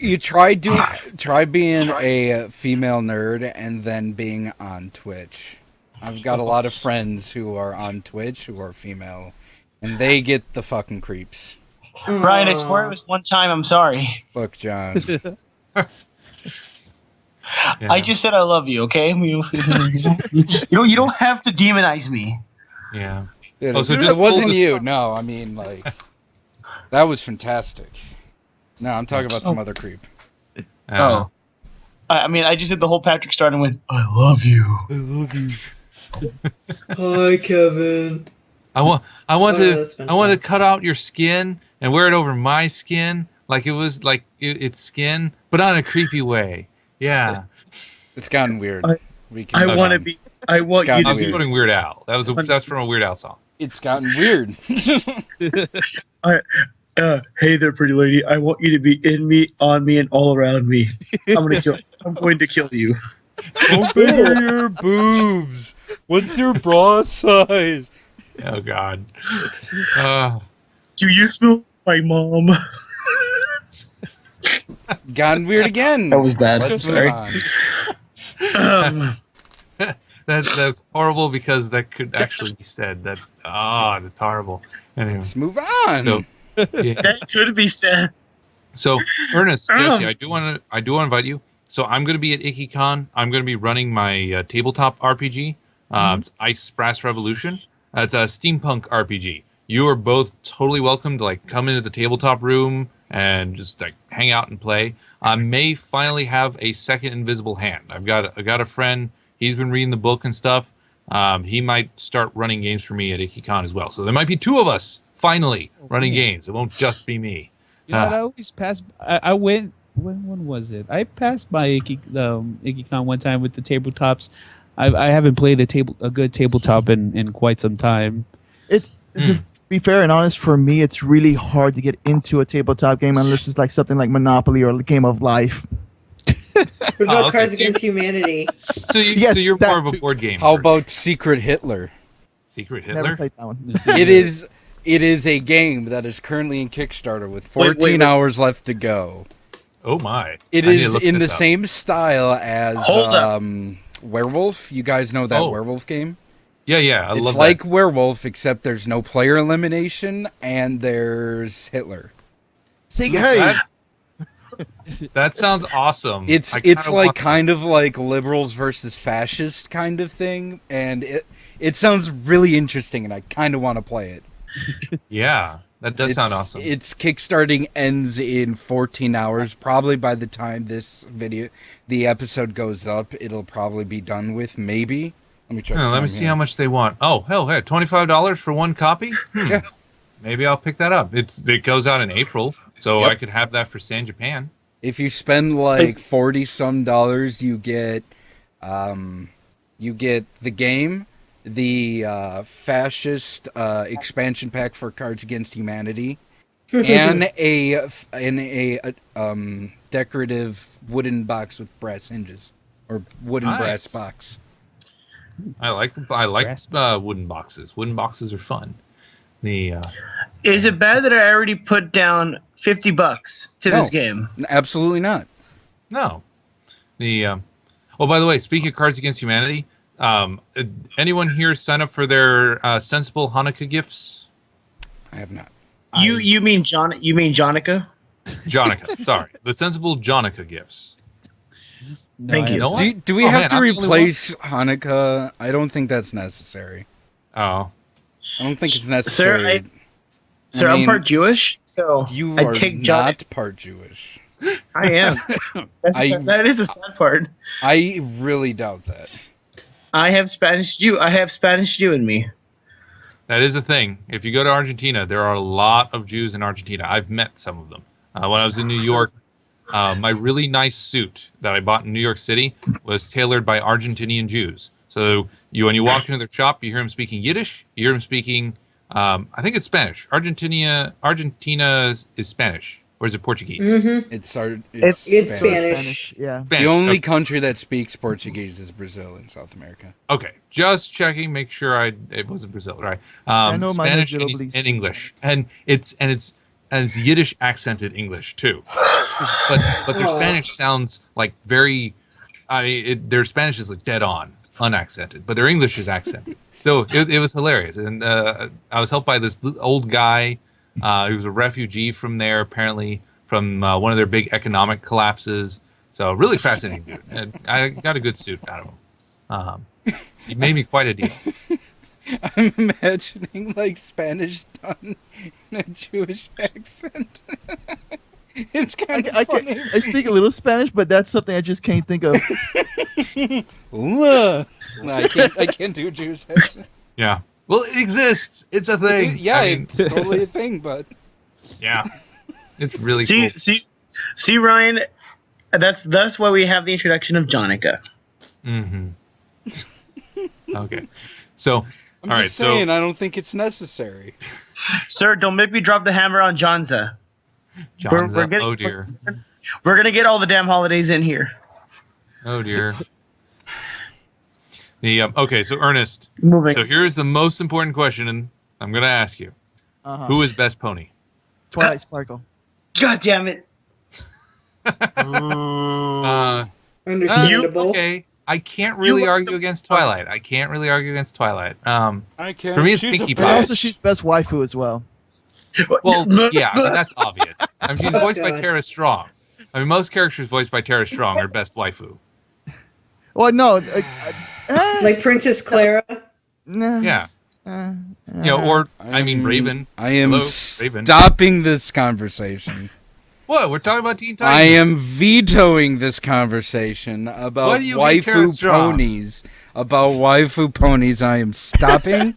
You try being a female nerd and then being on Twitch. I've got a lot of friends who are on Twitch who are female, and they get the fucking creeps. Brian, I swear it was one time. I'm sorry. Look, John. Yeah. I just said I love you, okay? You don't have to demonize me. Yeah. Dude, Oh, so it just wasn't full you. No, I mean, like, that was fantastic. No, I'm talking about some other creep. I mean, I just did the whole Patrick Star and went, I love you. I love you. Hi, Kevin. I want that's been to cut out your skin and wear it over my skin, like it was like it's skin, but not in a creepy way. Yeah. It's gotten weird. I want to be. I want you to I'm be. quoting Weird Al. That's from a Weird Al song. It's gotten weird. Hey there, pretty lady. I want you to be in me, on me, and all around me. I'm going to kill you. How big are your boobs? What's your bra size? Oh God. Do you smell my mom? Gotten weird again. That was bad. Let's move Sorry. on. That's horrible because that could actually be said. That's horrible. Anyway, Let's move on. so yeah. That could be said. So Ernest, Jesse, I do want to invite you. So I'm going to be at IkiCon. I'm going to be running my tabletop RPG. It's Ice Brass Revolution. It's a steampunk RPG. You are both totally welcome to like come into the tabletop room and just like hang out and play. I may finally have a second invisible hand. I got a friend. He's been reading the book and stuff. He might start running games for me at IkiCon as well. So there might be two of us finally running games. It won't just be me. You know, I always pass. I went. When was it? I passed by IkiCon one time with the tabletops. I haven't played a good tabletop in quite some time. To be fair and honest, for me, it's really hard to get into a tabletop game unless it's like something like Monopoly or a Game of Life. What about okay. Cards Against Humanity? So you're more of a board game. How person. about Secret Hitler? Secret Never Hitler? played that one. It is It is a game that is currently in Kickstarter with 14 wait. hours left to go. Oh my! It I need to is look in the this up. same style as Hold up. Werewolf. You guys know that Oh. Werewolf game? Yeah, I It's love like that. Werewolf, except there's no player elimination and there's Hitler. See, hey, That sounds awesome. It's I kinda like want kind this. of like liberals versus fascist kind of thing, and it sounds really interesting, and I kind of want to play it. Yeah, that does sound awesome. Its kickstarting ends in 14 hours. Probably by the time the episode goes up, it'll probably be done with. Maybe. Let me check. Let me see how much they want. Oh, hell, hey, $25 for one copy? Yeah. Maybe I'll pick that up. It goes out in April, so Yep. I could have that for San Japan. If you spend like $40 you get the game, the fascist expansion pack for Cards Against Humanity, and a decorative wooden box with brass hinges or wooden brass Nice. box. I like Brass wooden boxes. Wooden boxes are fun. The Is it bad that I already put down $50 to this No. game? Absolutely not. no, the oh, by the way, speaking of Cards Against Humanity, anyone here sign up for their sensible Hanukkah gifts? I have not. You mean John? You mean Jonica? Jonica, sorry, the sensible Jonica gifts. No, Thank I you. No one? Do we Oh, have man, to I'm the only one? replace Hanukkah? I don't think that's necessary. Oh, I don't think it's necessary. Sir, I mean, I'm part Jewish, so You I are take John. not part Jewish. I am. That is a sad part. I really doubt that. I have Spanish Jew. I have Spanish Jew in me. that is a thing. If you go to Argentina, there are a lot of Jews in Argentina. I've met some of them. When I was in New York, my really nice suit that I bought in New York City was tailored by Argentinian Jews. So when you walk into their shop, you hear them speaking Yiddish. You hear them speaking, I think it's Spanish. Argentina is Spanish, or is it Portuguese? Mm-hmm. It's It's Spanish. Spanish. Yeah. Spanish. The only Okay. country that speaks Portuguese is Brazil in South America. Okay, just checking, make sure it wasn't Brazil, right? I know my Spanish Angelo, and, please. and English, and it's Yiddish accented English too. But their Oh. Spanish sounds like very, their Spanish is like dead on, unaccented, but their English is accented. So it was hilarious, and I was helped by this old guy who was a refugee from there, apparently from one of their big economic collapses. So really fascinating dude. And I got a good suit out of him. He made me quite a deal. I'm imagining like Spanish done in a Jewish accent. It's kind of funny. I speak a little Spanish, but that's something I just can't think of. No, I can't do a Jewish accent. Yeah. Well, it exists. It's a thing. Yeah, I mean, it's totally a thing, but yeah. It's really See, cool. see, Ryan. That's why we have the introduction of Jonica. Mm-hmm. Okay. So, I'm all right. just saying So, I don't think it's necessary. Sir, don't make me drop the hammer on Johnza. John's we're up. getting- Oh dear. We're gonna get all the damn holidays in here. Oh dear. Okay. So, Ernest. Moving. So here's the most important question, and I'm gonna ask you: Uh-huh. Who is best pony? Twilight Sparkle. God damn it! Understandable. Okay. I can't really You- argue against Twilight. I can't really argue against Twilight. I can't. For me, it's She's a Pinkie bitch. And Pie. also, she's best waifu as well. Well, yeah, I mean, that's obvious. I mean, she's voiced by God. Tara Strong. I mean, most characters voiced by Tara Strong are best waifu. Well, no. Like Princess Clara. Nah, Yeah. uh, You know, or, I mean, Raven. I am Hello, Raven. stopping this conversation. What? We're talking about Teen Titans. I am vetoing this conversation about Why do you hate Tara waifu Strong? ponies. About waifu ponies, I am stopping.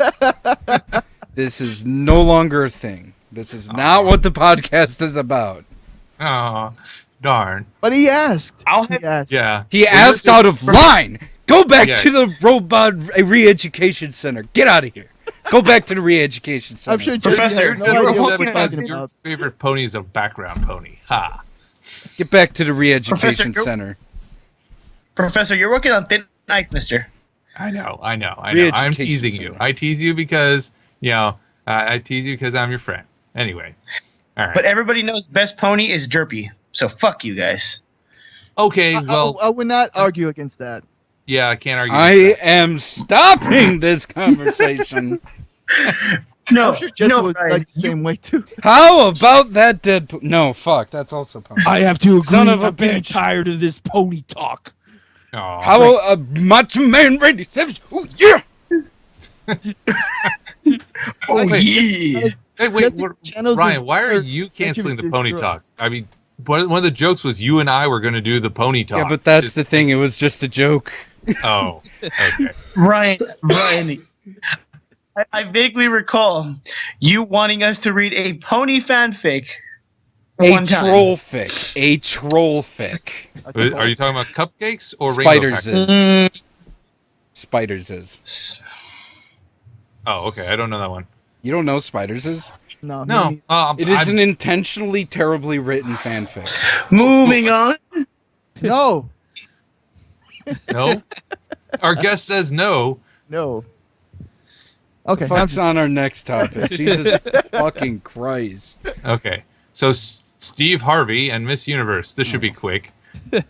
This is no longer a thing. This is not what the podcast is about. Oh, darn. But he asked. I'll He have- asked. Yeah. He asked out of line. Go back Yeah. to the robot re-education center. Get out of here. Go back to the re-education center. I'm sure Jesse Professor, You're has no just idea upset what we're because talking your about. favorite pony is a background pony. Ha. Get back to the re-education Professor, center. Professor, you're working on thin ice, Mister. I know. I'm Re-education teasing you. center. I tease you because, you know, I tease you because I'm your friend. Anyway. All right. But everybody knows best pony is Derpy. So fuck you guys. Okay, well, I would not argue against that. yeah, I can't argue. I with that. am stopping this conversation. No, I'm sure Jesse no, would Ryan, like the same way too. How about that dead? No, fuck. That's also pony. I have to agree. Son of a I'm getting bitch. tired of this pony talk. Aw. How about a Macho Man Randy Savage? Oh yeah. Oh Wait. yeah. Hey, wait, Jesse channels Ryan, his- why are or- you canceling the Sure. pony talk? I mean, one of the jokes was you and I were going to do the pony talk. Yeah, but that's the thing. It was just a joke. Oh, okay. Ryan, I vaguely recall you wanting us to read a pony fanfic. A one time. troll fic. A troll fic. Are you talking about cupcakes or Spiders rainbow is. Mm, Spiders is. Oh, okay. I don't know that one. You don't know Spiders is? No, No, It is an intentionally terribly written fanfic. moving on. no, no. Our guest says no. no. Okay, I'm Fuck's just- on our next topic. Jesus fucking Christ. Okay, so Steve Harvey and Miss Universe. This should be quick. So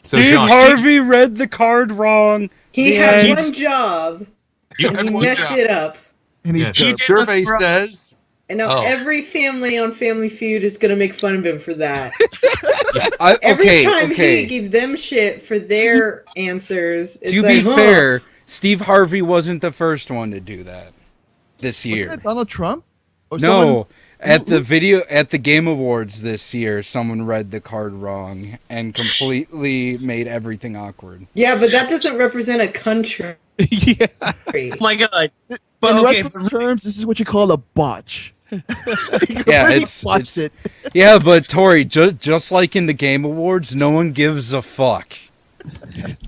Steve John, Harvey read the card wrong. He The had end. one job, you and had he one messed job. it up. and he Yes. He did Survey look wrong. says. And now Oh. every family on Family Feud is gonna make fun of him for that. I, Every okay, time he okay. gave them shit for their answers, it's To like, be huh. fair, Steve Harvey wasn't the first one to do that this was year. that Donald Trump? Or No, someone- at the Game Awards this year, someone read the card wrong and completely made everything awkward. Yeah, but that doesn't represent a country. Yeah. Oh my god. In But okay, wrestling terms, this is what you call a botch. Yeah, Really it's botched it. yeah, but Tori, just like in the Game Awards, no one gives a fuck.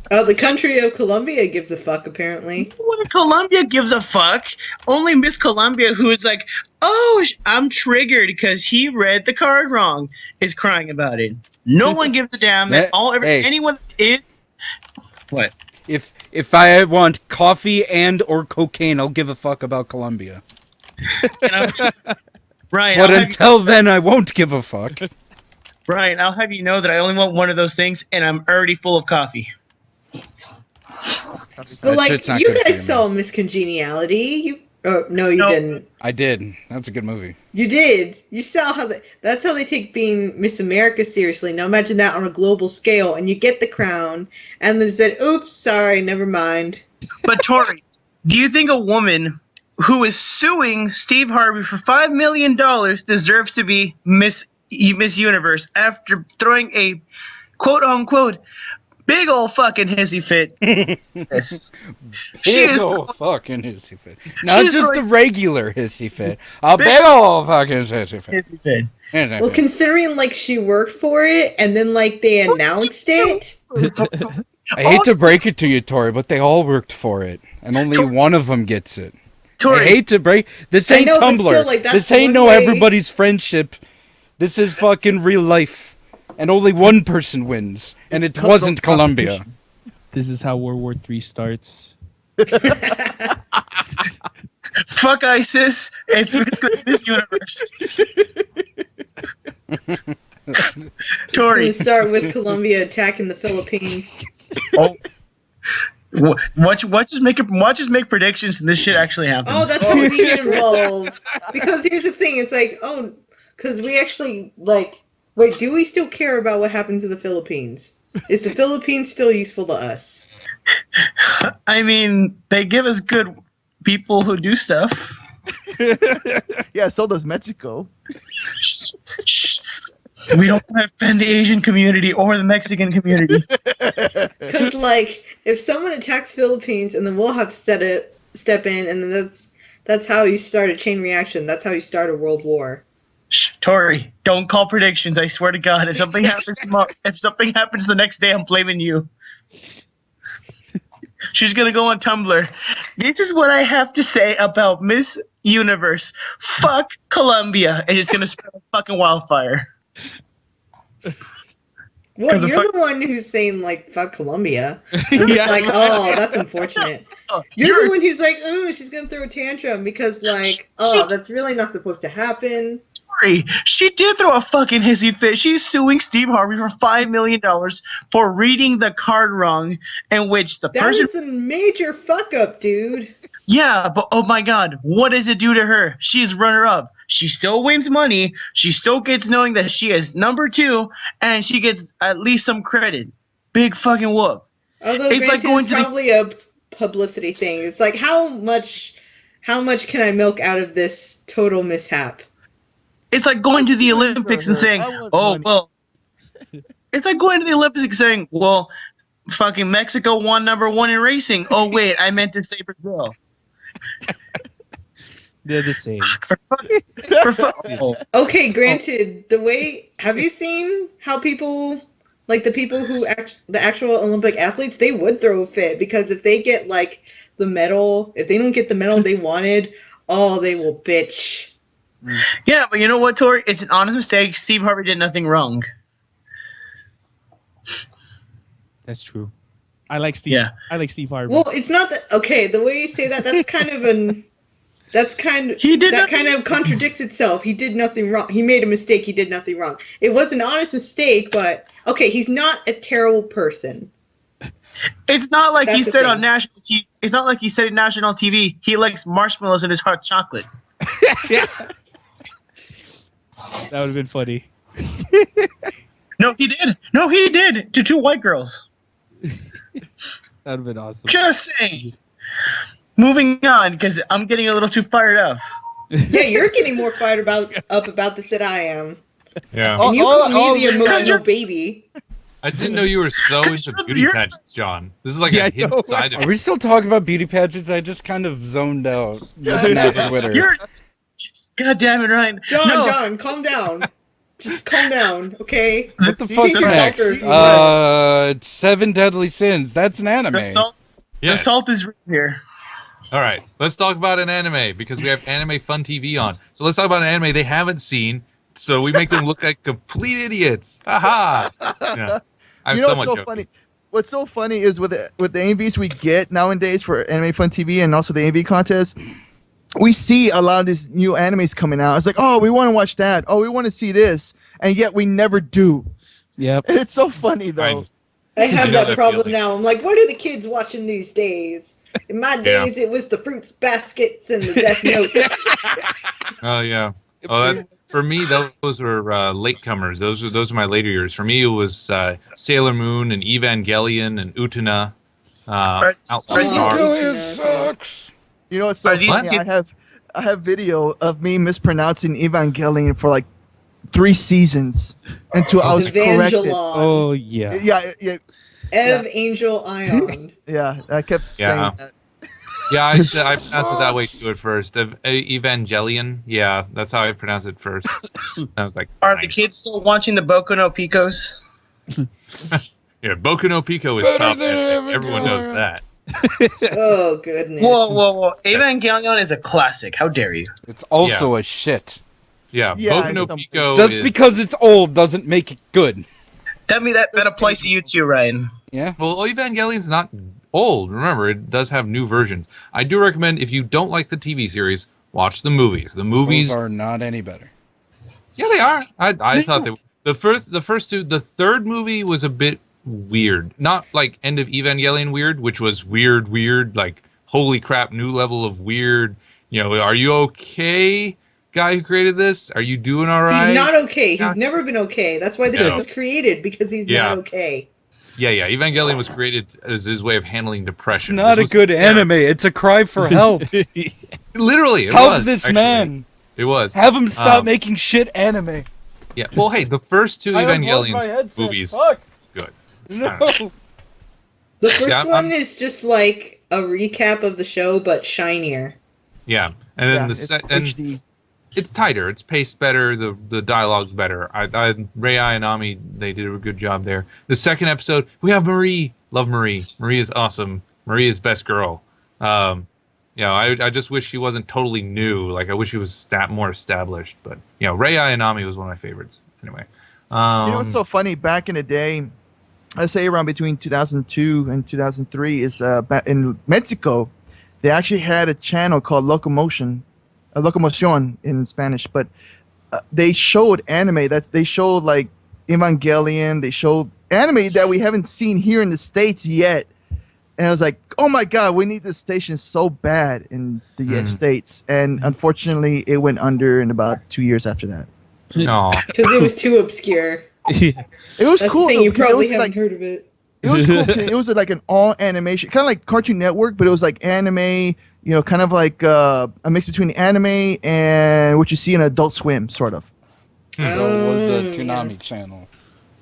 Oh, the country of Colombia gives a fuck, apparently. what Columbia gives a fuck. Only Miss Columbia, who is like, oh, I'm triggered because he read the card wrong, is crying about it. No one gives a damn. Hey. Anyone is what? If I want coffee and or cocaine, I'll give a fuck about Colombia. You know? Ryan, But until then, I won't give a fuck. Ryan, I'll have you know that I only want one of those things, and I'm already full of coffee. But That like, shit's not you good for guys you, saw Miss Congeniality. No, you No. didn't. I did. That's a good movie. You did. You saw how that's how they take being Miss America seriously. Now imagine that on a global scale, and you get the crown, and then said, "Oops, sorry, never mind." But Tori, do you think a woman who is suing Steve Harvey for $5 million deserves to be Miss Universe after throwing a quote unquote big old fucking hissy fit? Yes. She Big is ol' fucking hissy fit. Not She's just like- a regular hissy fit. A big ol' fucking hissy fit. hissy fit. Hissy Well, fit. considering like she worked for it, and then like they announced it. I hate to break it to you, Tori, but they all worked for it, and only one of them gets it. I Tori, hate to break. This I ain't know, but Tumblr. still, like, that's This ain't one no way- everybody's friendship. This is fucking real life, and only one person wins, and It's it wasn't cutthroat Colombia. competition. This is how World War III starts. fuck ISIS. It's Miss Universe. It's Tori, gonna start with Colombia attacking the Philippines. watch us make predictions, and this shit actually happens. Oh, that's how we get involved. Because here's the thing, it's like, oh, because we actually, like, wait, do we still care about what happened to the Philippines? Is the Philippines still useful to us? I mean, they give us good people who do stuff. Yeah, so does Mexico. Shh, shh. We don't want to offend the Asian community or the Mexican community. Because, like, if someone attacks Philippines, and then we'll have to step in, and then that's how you start a chain reaction. That's how you start a world war. Shh, Tori, don't call predictions. I swear to God, if something happens the next day, I'm blaming you. She's gonna go on Tumblr. This is what I have to say about Miss Universe. Fuck Colombia, and it's gonna spread a fucking wildfire. Well, 'Cause the you're fuck- the one who's saying, like, fuck Colombia. I'm just like, oh, that's unfortunate. You're the one who's like, oh, she's gonna throw a tantrum because, like, oh, that's really not supposed to happen. Tori, she did throw a fucking hissy fit. She's suing Steve Harvey for $5 million for reading the card wrong, in which the That person. is a major fuck up, dude. Yeah, but oh my god, what does it do to her? She's runner-up. She still wins money. She still gets knowing that she is number 2, and she gets at least some credit. Big fucking whoop. Although It's granted, like going it's to the- probably a publicity thing. It's like how much can I milk out of this total mishap? It's like going to the Olympics and saying, I want "Oh money." well." It's like going to the Olympics and saying, "Well, fucking Mexico won number 1 in racing." Oh wait, I meant to say Brazil. They're the same. Oh, Okay, granted, have you seen how people, like the people who the actual Olympic athletes, they would throw a fit because if they get like the medal, if they don't get the medal they wanted, oh, they will bitch. yeah, but you know what, Tori? It's an honest mistake. Steve Harvey did nothing wrong. That's true. I like Steve. Yeah. I like Steve Harvey. Well, it's not that. Okay, the way you say that, that's kind of an. That's kind of He did that nothing- kind of contradicts itself. He did nothing wrong. He made a mistake. He did nothing wrong. It was an honest mistake, but okay, he's not a terrible person. It's not like That's he the said thing. on national TV. It's not like he said in national TV. He likes marshmallows in his hot chocolate. That would have been funny. No, he did. No, he did to 2 white girls. That would have been awesome. Just saying. Moving on, because I'm getting a little too fired up. Yeah, you're getting more fired up about this than I am. Yeah. Oh, And you all- call all me the the- emotional baby. I didn't know you were so into beauty you're- pageants, John. This is like Yeah, a I hidden know. side of Are we still talking about beauty pageants? I just kind of zoned out looking at Twitter. You're. God damn it, Ryan. John, No. John, calm down. Just calm down, okay? What the See, fuck's the next? salt is- It's 7 Deadly Sins. That's an anime. The salt, Yes. the salt is here. All right, let's talk about an anime because we have AnimeFunTV on. So let's talk about an anime they haven't seen, so we make them look like complete idiots. Haha. Yeah. I'm You know somewhat what's so joking. funny? What's so funny is with the AMVs we get nowadays for Anime Fun TV and also the AMV contest, we see a lot of these new animes coming out. It's like, oh, we want to watch that. Oh, we want to see this, and yet we never do. Yep. And it's so funny though. I have You know that that problem feeling. now. I'm like, what are the kids watching these days? In my Yeah. days, it was the Fruits Baskets and the Death Notes. Oh yeah. Oh, that, for me, those were latecomers. Those are my later years. For me, it was Sailor Moon and Evangelion and Utena. Outlaw Are these Star. sucks. You know what's so Are these funny? kids- I have video of me mispronouncing Evangelion for like 3 seasons until I was corrected. Evangelon. Oh yeah. Yeah. Angel Ion. Yeah, I kept Yeah. saying that. Yeah, I pronounced it that way too at first. Evangelion. Yeah, that's how I pronounced it first. I was like, Are the fine. kids still watching the Boku no Picos? Yeah, Boku no Pico is Better top. than Anime. Everyone knows Evangelion. that. Oh, goodness. Whoa. Evangelion is a classic. How dare you? It's also a shit. Yeah, Yeah, Boku no some- Pico Just is, because it's old doesn't make it good. That applies to you too, Ryan. Yeah. Well, Evangelion's not old. Remember, it does have new versions. I do recommend if you don't like the TV series, watch the movies. The movies, Those are not any better. yeah, they are. I thought they were. The first two. The third movie was a bit weird. Not like End of Evangelion weird, which was weird. Like holy crap, new level of weird. You know, are you okay, guy who created this? Are you doing all right? He's not okay. He's Yeah. never been okay. That's why the No. show was created, because he's Yeah. not okay. Yeah. Evangelion was created as his way of handling It's depression. not a This was good his anime. It's a cry for help. therapy. Literally, it Help was, this actually. man. It was. Have him stop Um, making shit anime. Yeah. Well, hey, the first two I unplugged my Evangelion headset. movies, Fuck. good. No. The first Yeah, one I'm- is just like a recap of the show, but shinier. Yeah, and then Yeah, the it's and HD. it's tighter, it's paced better, the dialogue's better. Rei Ayanami, they did a good job there. The second episode, we have Marie. Love Marie. Marie is awesome. Marie is best girl. I just wish she wasn't totally new. Like I wish she was more established. But Rei Ayanami was one of my favorites. Anyway, You know what's so funny? Back in the day, I say around between 2002 and 2003 is back in Mexico. they actually had a channel called Locomotion in Spanish, but they showed anime. They showed like Evangelion. They showed anime that we haven't seen here in the States yet. And I was like, oh my God, we need this station so bad in the States. And unfortunately, it went under in about 2 years after that. No. Because it was too obscure. It was That's cool. the thing, though, you 'cause it probably was, haven't like, heard of it. it was cool. 'Cause it was like an all animation, kind of like Cartoon Network, but it was like anime, kind of like a mix between anime and what you see in Adult Swim, sort of. So it was a yeah. Toonami channel.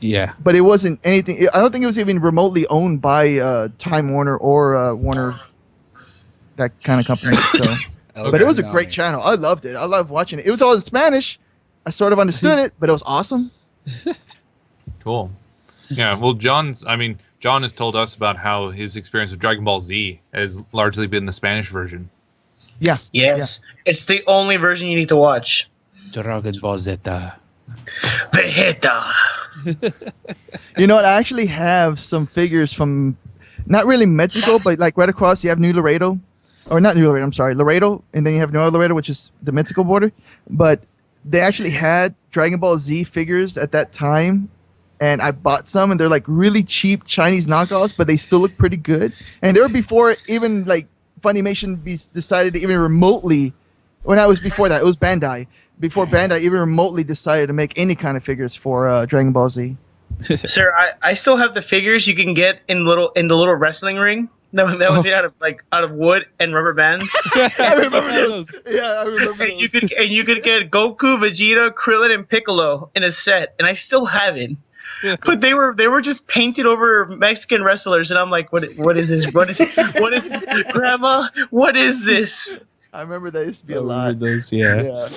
Yeah. But it wasn't anything. I don't think it was even remotely owned by Time Warner or Warner, that kind of company. So, but it was a great channel. I loved it. I loved watching it. It was all in Spanish. I sort of understood it, but it was awesome. Cool. Yeah, well, John has told us about how his experience with Dragon Ball Z has largely been the Spanish version. Yeah. Yes, it's the only version you need to watch. Dragon Ball Zeta. Vegeta. You know what? I actually have some figures from, not really Mexico, but like right across. You have New Laredo, or not New Laredo. I'm sorry, Laredo, and then you have Nuevo Laredo, which is the Mexico border. But they actually had Dragon Ball Z figures at that time, and I bought some, and they're like really cheap Chinese knockoffs, but they still look pretty good. And they were before even like Funimation decided to even remotely. When I was before that, it was Bandai. Before Bandai even remotely decided to make any kind of figures for Dragon Ball Z. Sir, I still have the figures you can get in the little wrestling ring that was made out of wood and rubber bands. I remember those. Yeah, I remember And those. you could get Goku, Vegeta, Krillin, and Piccolo in a set, and I still have it. But they were just painted over Mexican wrestlers, and I'm like, what is this? What is this? Grandma? What is this? I remember that used to be I a remember lot. those, yeah. Yeah.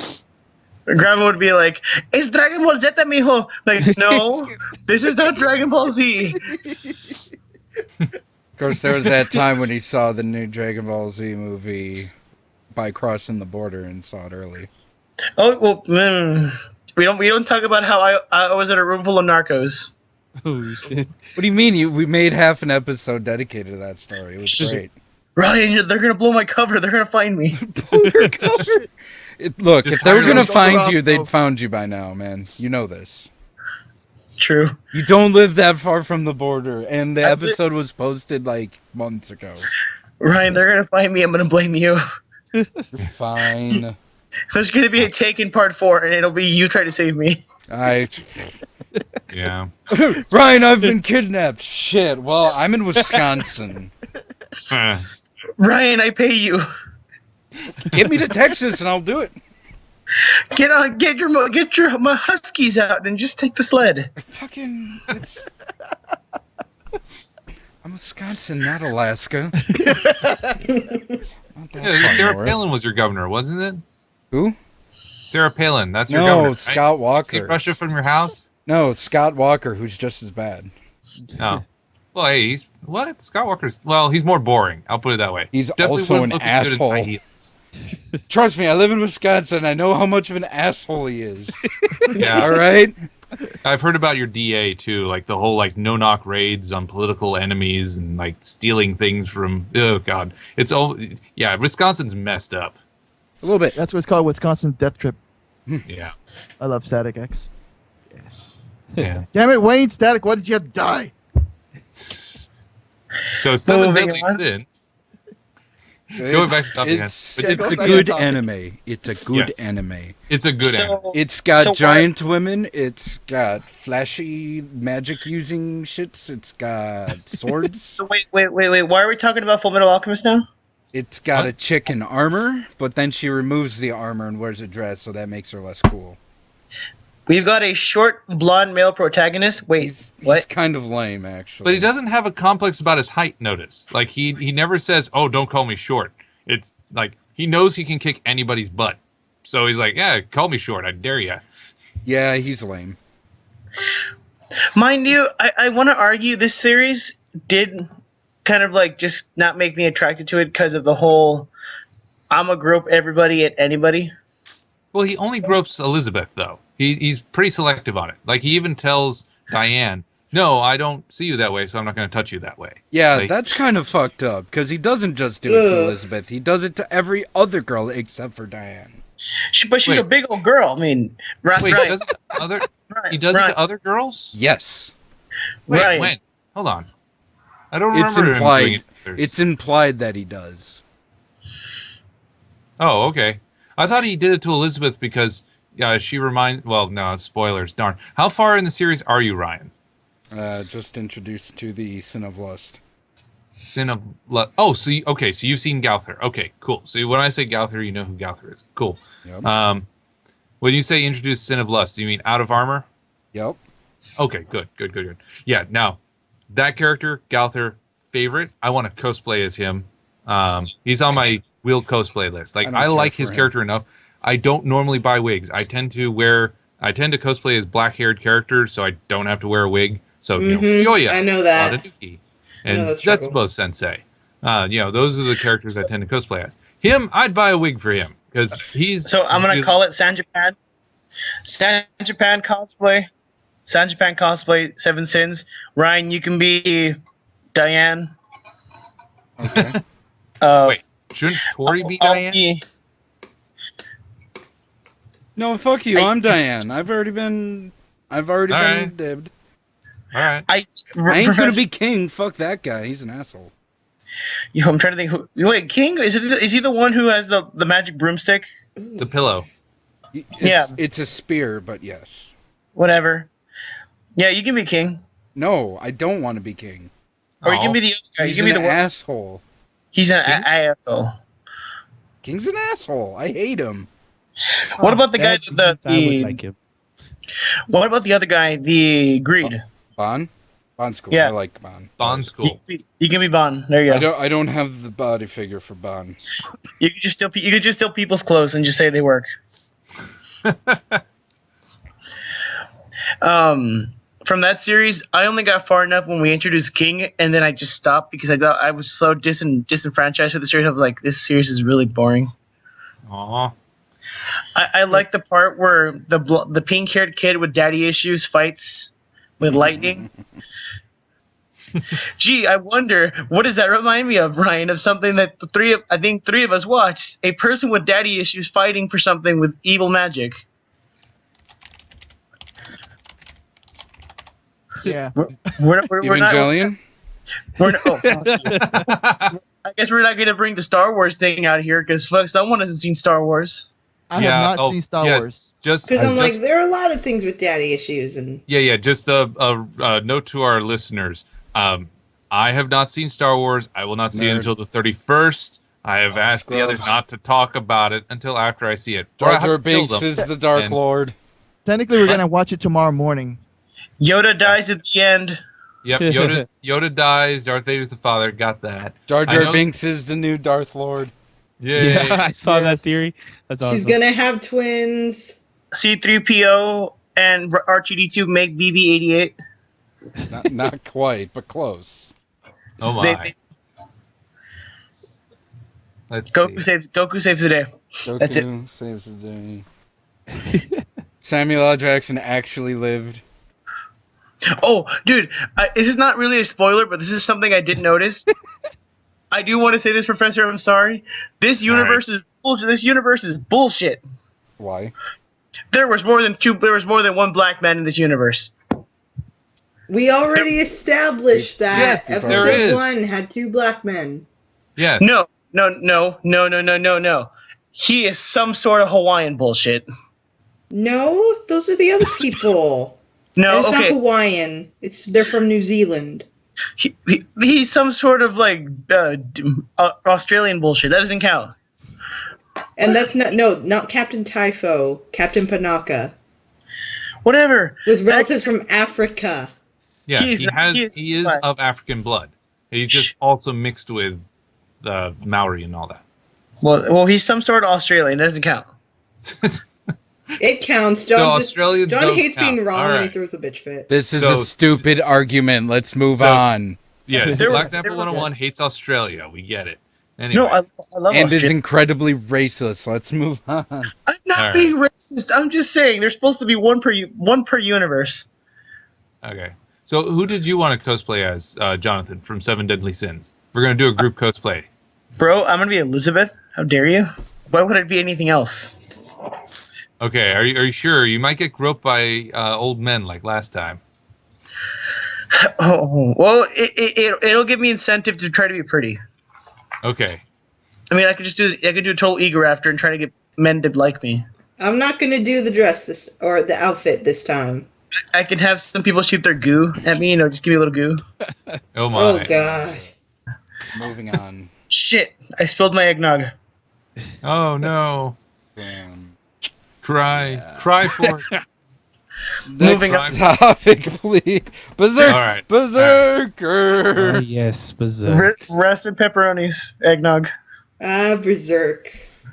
Grandma would be like, "It's Dragon Ball Z, mijo." Like, no, this is not Dragon Ball Z. Of course, there was that time when he saw the new Dragon Ball Z movie by crossing the border and saw it early. Oh well, we don't talk about how I was in a room full of narcos. Oh, shit. What do you mean? We made half an episode dedicated to that story. It was great. Ryan, they're gonna blow my cover. They're gonna find me. Look, Just if they were hire gonna them. find you, they'd found you by now, man. You know this. True. You don't live that far from the border, and the episode was posted like months ago. Ryan, they're gonna find me. I'm gonna blame you. You're fine. There's gonna be a Taken Part 4, and it'll be you trying to save me. Yeah. Ryan, I've been kidnapped. Shit. Well, I'm in Wisconsin. Ryan, I pay you. Get me to Texas, and I'll do it. Get your my huskies out and just take the sled. Fucking. I'm Wisconsin, not Alaska. Yeah, Sarah Palin was your governor, wasn't it? Who? Sarah Palin, that's your governor. No, right? Scott See Walker. Russia from your house? No, Scott Walker, who's just as bad. Oh. Well, hey, Scott Walker's, well, he's more boring. I'll put it that way. He's Definitely also wouldn't an look as good as asshole. high heels. Trust me, I live in Wisconsin. I know how much of an asshole he is. Yeah. All right? I've heard about your DA too, like the whole like no-knock raids on political enemies and like stealing things from. Oh God, it's all. Yeah, Wisconsin's messed up. A little bit. That's what it's called, Wisconsin Death Trip. Yeah, I love Static X. yeah. Damn it, Wayne, Static, why did you have to die? So seven Moving deadly on. sins. Going back to stuff again. It's But a go back good to topic. anime. It's a good Yes. anime. It's a good anime. It's got So giant women. It's got flashy magic using shits. It's got swords. So wait. Why are we talking about Full Metal Alchemist now? It's got What? a chick in armor, but then she removes the armor and wears a dress, so that makes her less cool. We've got a short blonde male protagonist. Wait, He's what? kind of lame, actually. But he doesn't have a complex about his height. Notice, like he never says, "Oh, don't call me short." It's like he knows he can kick anybody's butt, so he's like, "Yeah, call me short. I dare ya." Yeah, he's lame. Mind you, I want to argue this series did kind of like just not make me attracted to it because of the whole I'm a grope everybody at anybody. Well, he only gropes Elizabeth, though. He's pretty selective on it. Like, he even tells Diane, No, I don't see you that way, so I'm not going to touch you that way. Yeah, Like- that's kind of fucked up, because he doesn't just do it to Ugh. Elizabeth. He does it to every other girl except for Diane. But she's Wait. a big old girl. I mean, right? Wait, right, he does it to other? right, He does it right, to other girls? Yes. Wait, right. when? Hold on. I don't It's remember him doing implied. it to others. It's implied that he does. Oh, okay. I thought he did it to Elizabeth because she reminds. Well, no, spoilers. Darn. How far in the series are you, Ryan? Just introduced to the Sin of Lust. Sin of Lust. Oh, so so you've seen Gowther. Okay, cool. So when I say Gowther, you know who Gowther is. Cool. Yep. When you say introduce Sin of Lust, do you mean Out of Armor? Yep. Okay, good. Yeah, now that character, Gowther, favorite. I want to cosplay as him. He's on my wheel cosplay list. Like I don't I care like for his him. character enough. I don't normally buy wigs. I tend to cosplay as black-haired characters, so I don't have to wear a wig. So Kyoya, I know that. Watanuki, I know and that struggle. Zetsubo Sensei. Those are the characters I tend to cosplay as. Him, I'd buy a wig for him because he's. So I'm gonna call it Sanjapan. Sanjapan cosplay. Sanjapan cosplay. 7 Sins. Ryan, you can be Diane. Okay. Wait, shouldn't Tori be I'll Diane? be- No, fuck you. I- I'm Diane. I've already been Alright. dibbed. All right. I ain't gonna be king. Fuck that guy. He's an asshole. Yo, I'm trying to think. Wait, King? Is he the one who has the magic broomstick? The pillow. It's a spear, but yes. Whatever. Yeah, you can be King, No, I don't want to be king. or you can Oh. be the other guy. You He's can be an the one. asshole. He's an King? asshole. King's an asshole. I hate him. What about the guy? That means I would The like him. what about the other guy? The Greed. Bon? Bon's cool. Yeah. I like Bon. Bond school. You can be Bon. There you go. I don't have the body figure for Bon. You could just steal people's clothes and just say they work. From that series, I only got far enough when we introduced King, and then I just stopped because I thought I was so disenfranchised with the series. I was like, this series is really boring. Aw. I like the part where the pink-haired kid with daddy issues fights with lightning. Gee, I wonder, what does that remind me of, Ryan? Of something that I think three of us watched. A person with daddy issues fighting for something with evil magic. Yeah. We're not. Evangelion? We're not I guess we're not going to bring the Star Wars thing out here because fuck, someone hasn't seen Star Wars. I have not seen Star Wars. Just Because I'm just- like, there are a lot of things with daddy issues, and yeah. Just a note to our listeners. I have not seen Star Wars. I will not see it Nerd. until the 31st. I have asked the gross. others not to talk about it until after I see it. Or I Jar have Jar to kill Binks them. is the Dark And- Lord. Technically, we're gonna watch it tomorrow morning. Yoda dies at the end. Yep, Yoda dies. Darth Vader's the father. Got that. Jar I Jar know- Binks is the new Darth Lord. Yay. Yeah, I saw that Yes. theory. That's awesome. she's gonna have twins. C-3PO and R2-D2 make BB-88. Not quite, but close. Oh my. They- Let's Goku see. saves the day. Goku That's it. saves the day. Samuel L. Jackson actually lived. Oh, dude, this is not really a spoiler, but this is something I did notice. I do want to say this, Professor. I'm sorry. This universe is bullshit. This universe is bullshit. Why? There was more than one black man in this universe. We already established that. Yes, there Episode is. 1 had 2 black men. Yes. No. He is some sort of Hawaiian bullshit. No, those are the other people. No, And it's not okay. Hawaiian. They're from New Zealand. He's some sort of like Australian bullshit. That doesn't count. And that's not Captain Typho, Captain Panaka. Whatever. With relatives from Africa. Yeah, He he is black. of African blood. He's just also mixed with the Maori and all that. Well, he's some sort of Australian. That doesn't count. It counts. So John, Australians John don't hates being count. wrong All and he right. throws a bitch fit. This is So- a stupid argument. Let's move on. Yes, There were- Black there Knuckle were- 101 hates Australia. We get it. Anyway, No, I love And is Australia. incredibly racist. Let's move on. I'm not All being racist. I'm just saying there's supposed to be one per universe. okay. So who did you want to cosplay as, Jonathan, from Seven Deadly Sins? We're going to do a group cosplay. Bro, I'm gonna be Elizabeth. How dare you? Why would it be anything else? Okay, are you sure? You might get groped by old men like last time. Oh, well, it'll give me incentive to try to be pretty. Okay. I mean, I could do a total ego after and try to get men to like me. I'm not gonna do the dress or the outfit this time. I can have some people shoot their goo at me, just give me a little goo. Oh my. Oh god. Moving on. Shit, I spilled my eggnog. Oh no. Cry for it. Moving on. Next topic, please. Berserk. All right. Berserker. Oh, yes, berserk. Rest in pepperonis, eggnog. Berserk.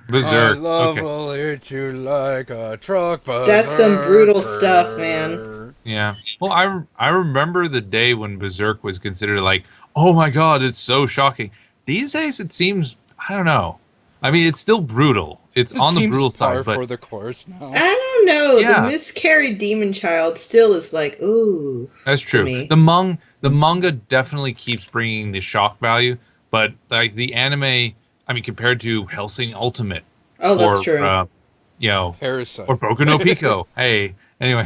Berserk. My love Okay. will hit you like a truck. That's some brutal stuff, man. Yeah. Well, I remember the day when Berserk was considered like, oh my god, it's so shocking. These days, it seems, I don't know. I mean, it's still brutal. It's It on the seems brutal par side, but for the course now. I don't know. Yeah. The miscarried demon child still is like, ooh. that's to true. me. The manga definitely keeps bringing the shock value, but like the anime, I mean, compared to Hellsing Ultimate, Oh, that's or true. you know, Parasite. or Boku no Pico. Hey, anyway,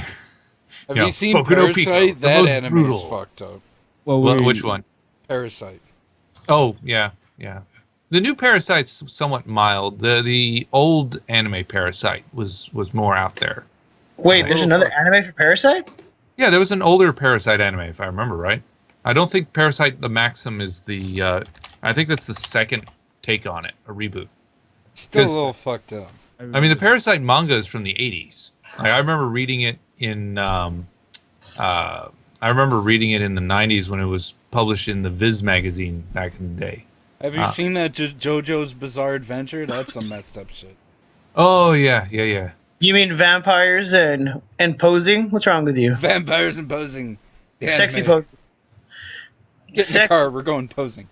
Have you know, you seen Boku no Pico, Parasite? the That most anime brutal. is fucked up. Well, well, which one? Parasite. Oh, yeah. The new Parasite's somewhat mild. The old anime Parasite was more out there. Wait, there's another anime for Parasite? Yeah, there was an older Parasite anime, if I remember right. I don't think Parasite the Maxim is the. I think that's the second take on it, a reboot. Still a 'Cause- little fucked up. I mean, the Parasite manga is from the 80s. Like, I remember reading it in. I remember reading it in the 90s when it was published in the Viz magazine back in the day. Have you seen that JoJo's Bizarre Adventure? That's some messed up shit. Oh yeah. You mean vampires and posing? What's wrong with you? Vampires and posing. The Sexy anime. posing. Get in the Sex- car. We're going posing.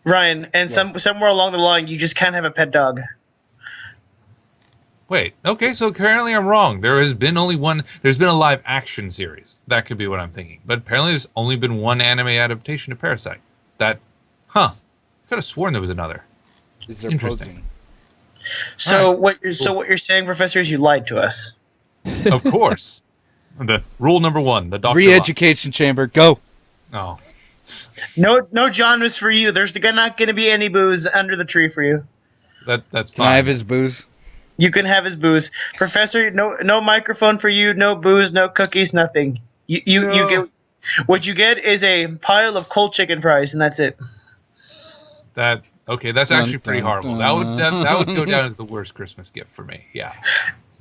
Ryan, and somewhere along the line, you just can't have a pet dog. Wait. Okay, so apparently I'm wrong. There has been only one. There's been a live action series. That could be what I'm thinking. But apparently, there's only been one anime adaptation of Parasite. That, could have sworn there was another. Is there Interesting. posing? So Alright. what you're saying, Professor, is you lied to us. Of course. The rule number one. The doctor. Re-education chamber. Go. Oh. No Jonmas for you. There's not going to be any booze under the tree for you. That's Can fine. I have his booze? You can have his booze, Professor. No microphone for you. No booze. No cookies. Nothing. You get what you get is a pile of cold chicken fries, and that's it. That's actually pretty horrible. That would go down as the worst Christmas gift for me. Yeah.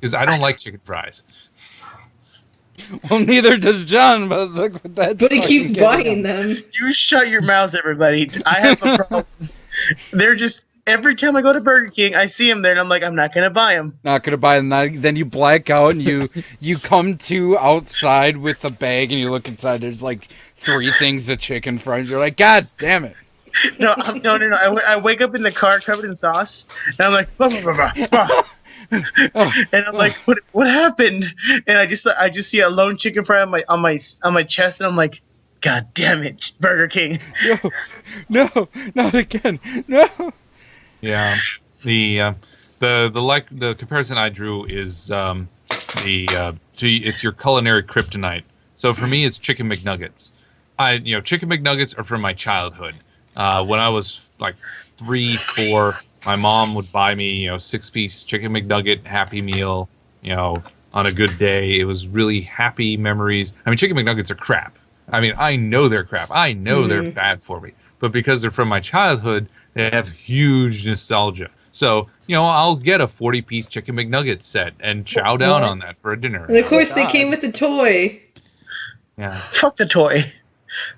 Because I don't like chicken fries. Well, neither does John, but look what that's. But he fucking keeps getting buying on. them. You shut your mouths, everybody. I have a problem. They're just every time I go to Burger King, I see them there, and I'm like, I'm not gonna buy them. Not gonna buy them. Then you black out and you come to outside with a bag and you look inside. There's like 3 things of chicken fries. You're like, God damn it! No. I wake up in the car covered in sauce, and I'm like, bah, bah, bah, bah, bah. And I'm like, what happened? And I just see a lone chicken fry on my chest, and I'm like, God damn it, Burger King. No, not again. No. Yeah. The comparison I drew is it's your culinary kryptonite. So for me, it's chicken McNuggets. Chicken McNuggets are from my childhood. When I was like 3, 4, my mom would buy me, 6-piece chicken McNugget Happy Meal, on a good day. It was really happy memories. I mean, chicken McNuggets are crap. I mean, I know they're crap. I know they're bad for me. But because they're from my childhood, they have huge nostalgia. So, I'll get a 40-piece chicken McNugget set and chow down on that for a dinner. And of course, they came with the toy. Yeah. Fuck the toy.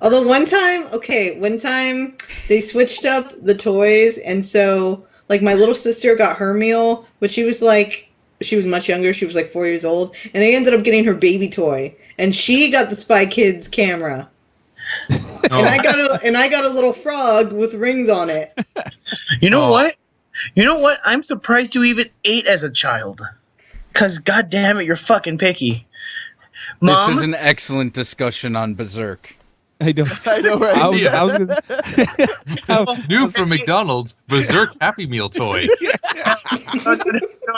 Although one time they switched up the toys, and so like my little sister got her meal, but she was much younger. She was like 4 years old, and they ended up getting her baby toy, and she got the Spy Kids camera. And I got a little frog with rings on it. You know what? I'm surprised you even ate as a child. Cause God damn it, you're fucking picky. This Mom, is an excellent discussion on Berserk. I don't. I know, right? I was New from McDonald's, Berserk Happy Meal toys. no,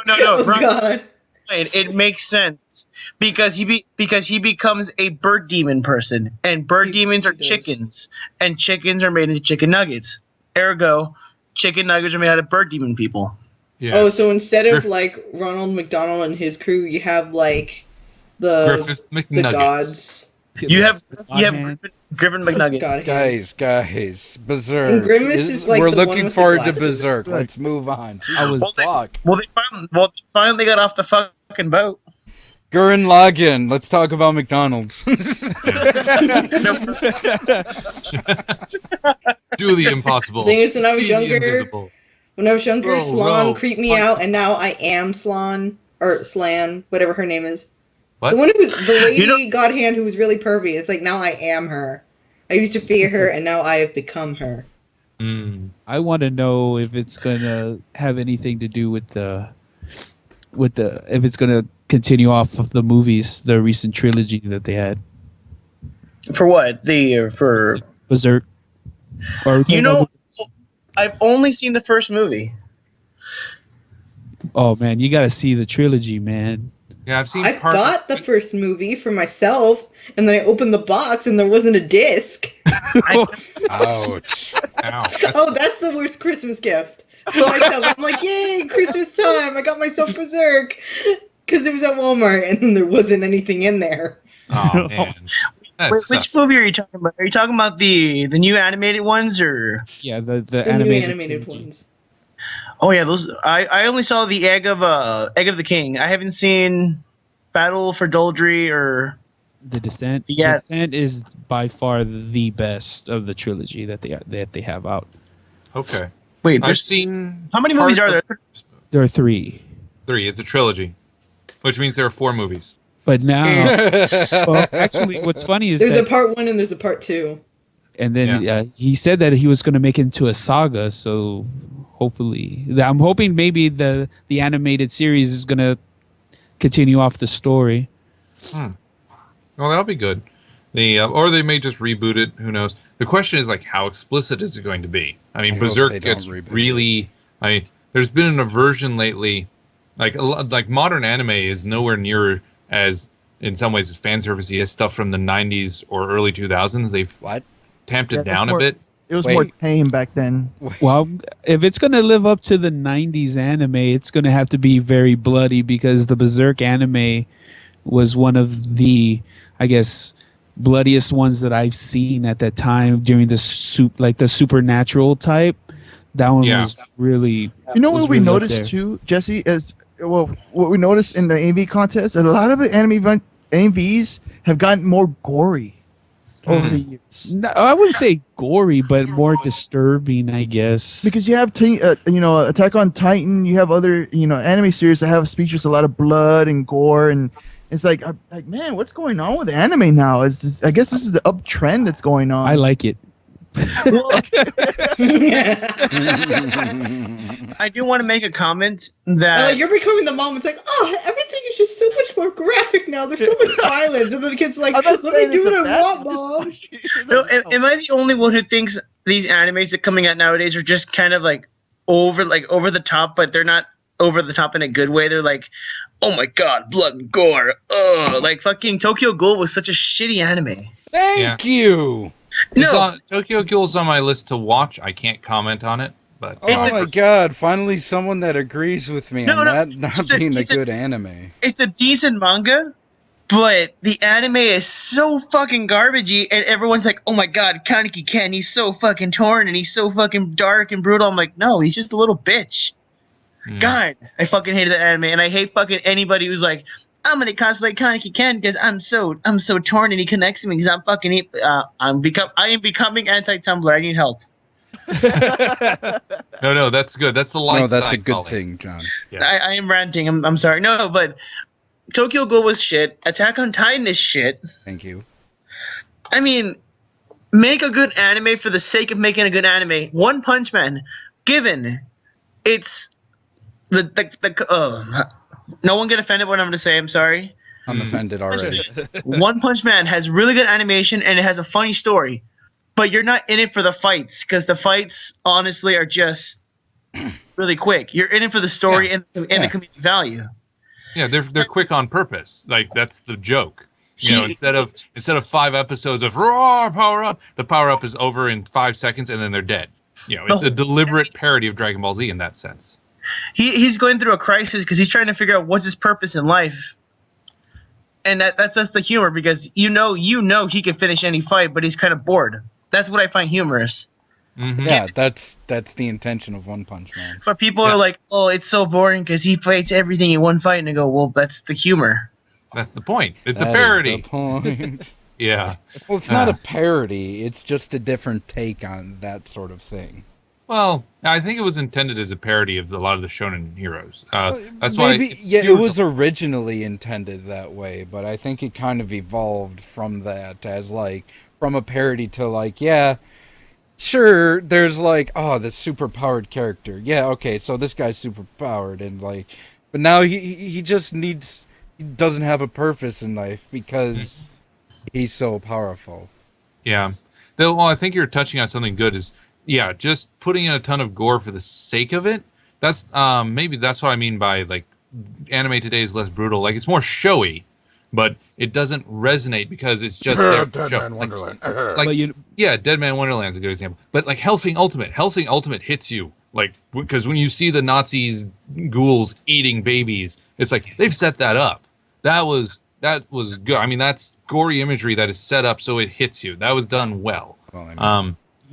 Oh Ryan, God. it makes sense because he becomes a bird demon person, and bird demons are does. chickens, and chickens are made into chicken nuggets. Ergo, chicken nuggets are made out of bird demon people. Yes. Oh, so instead of Griff- like Ronald McDonald and his crew, you have like the Griffith the McNuggets. gods. You have Godhand. Griffin McNugget. God Guys, Berserk. And Grimace is like we're the one looking with the forward to glasses. Berserk. Let's move on. I was- Fuck. Well, they finally got off the fucking boat. Gurren Lagann. Let's talk about McDonald's. Do the impossible. Thing is, when I was See the younger- invisible. When I was younger, Row, Slan row, creeped me punch. out, and now I am Slan or Slan, whatever her name is. What? The one who, the lady You know- God Hand who was really pervy. It's like now I am her. I used to fear her, and now I have become her. Mm. I want to know if it's gonna have anything to do with the if it's gonna continue off of the movies, the recent trilogy that they had, For what? For Berserk. Or you know, I've only seen the first movie. oh man, you got to see the trilogy, man. Yeah, I've seen I part. bought the first movie for myself, and then I opened the box, and there wasn't a disc. Ouch. Ow, Oh, that's the worst Christmas gift to myself. I'm like, yay, Christmas time! I got myself Berserk because it was at Walmart, and then there wasn't anything in there. Oh man. That Wait, sucks. which movie are you talking about? Are you talking about the new animated ones or? Yeah, the The animated, new animated trilogy. ones. Oh yeah, those. I only saw the Egg of the King. I haven't seen Battle for Doldry or. The Descent. Yeah. Descent is by far the best of the trilogy that they have out. Okay. Wait, I've there's seen. how many movies part are of- there? There are 3, 3. It's a trilogy, which means there are 4 movies. but now, well, actually, what's funny is There's that a part 1 and there's a part 2. And then Yeah. he said that he was going to make it into a saga. So hopefully, I'm hoping maybe the animated series is going to continue off the story. Well, that'll be good. Or they may just reboot it. Who knows? The question is like, how explicit is it going to be? I mean, I hope Berserk they don't gets reboot really. I mean, there's been an aversion lately. Like modern anime is nowhere near as, in some ways, as fan servicey as stuff from the 90s or early 2000s. They've What? tamped Yeah, it that's down a more- bit. It was Wait. more tame back then. Well, if it's going to live up to the 90s anime, it's going to have to be very bloody because the Berserk anime was one of the, I guess, bloodiest ones that I've seen at that time during the the supernatural type. That one Yeah. was really. You know was what we really up noticed there. too, Jesse, is well, what we noticed in the AV contest, a lot of the AVs have gotten more gory over the years. No, I wouldn't say gory, but more disturbing, I guess. Because you have, Attack on Titan, you have other, anime series that have features a lot of blood and gore, and it's like, man, what's going on with anime now? I guess this is the uptrend that's going on. I like it. I do want to make a comment that You're becoming the mom. It's like, oh, everything is just so much more graphic now. There's so much violence. And then the kid's like, I'm not let me saying do it's a what I bad want, thing, mom. just- So, am I the only one who thinks these animes that are coming out nowadays are just kind of like over the top, but they're not over the top in a good way? They're like, oh my god, blood and gore. Ugh, like fucking Tokyo Ghoul was such a shitty anime. Thank you. No, Tokyo Ghoul's on my list to watch. I can't comment on it, but Oh my god, finally someone that agrees with me No, on no, that not it's a- being a it's a- good anime. it's a decent manga, but the anime is so fucking garbagey, and everyone's like, oh my god, Kaneki Ken, he's so fucking torn and he's so fucking dark and brutal. I'm like, no, he's just a little bitch. God, I fucking hated that anime, and I hate fucking anybody who's like, I'm gonna cosplay Kaneki Ken because I'm so torn and he connects to me because I'm fucking I am becoming anti-Tumblr. I need help. No, that's good. That's the light No, that's a side, good Colin. thing, John. Yeah. I am ranting. I'm sorry. No, but Tokyo Ghoul was shit. Attack on Titan is shit. Thank you. I mean, make a good anime for the sake of making a good anime. One Punch Man, given it's no one get offended when I'm going to say. I'm sorry. I'm offended already. One Punch Man has really good animation and it has a funny story, but you're not in it for the fights because the fights honestly are just really quick. You're in it for the story and the comedic value. Yeah, they're quick on purpose. Like that's the joke. You know, instead of 5 episodes of roar power up, the power up is over in 5 seconds and then they're dead. You know, it's a deliberate parody of Dragon Ball Z in that sense. He's going through a crisis because he's trying to figure out what's his purpose in life. And that's the humor because you know he can finish any fight, but he's kind of bored. That's what I find humorous. Mm-hmm. Yeah, that's the intention of One Punch Man. But people are like, oh, it's so boring because he fights everything in one fight, and I go, well, that's the humor. That's the point. It's a That parody. is the point. Yeah. Well, it's not a parody. It's just a different take on that sort of thing. Well, I think it was intended as a parody of a lot of the shonen heroes. That's why. It was originally intended that way, but I think it kind of evolved from that as like from a parody to like, yeah, sure, there's like, oh, this super powered character. Yeah, okay, so this guy's super powered and like, but now he just needs, he doesn't have a purpose in life because he's so powerful. Yeah. Though, well, I think you're touching on something good. Is just putting in a ton of gore for the sake of it. That's maybe that's what I mean by like anime today is less brutal. Like it's more showy, but it doesn't resonate because it's just there for show. Wonderland. Dead Man Wonderland is a good example. But like Hellsing Ultimate hits you like because when you see the Nazis ghouls eating babies, it's like they've set that up. That was good. I mean, that's gory imagery that is set up so it hits you. That was done well.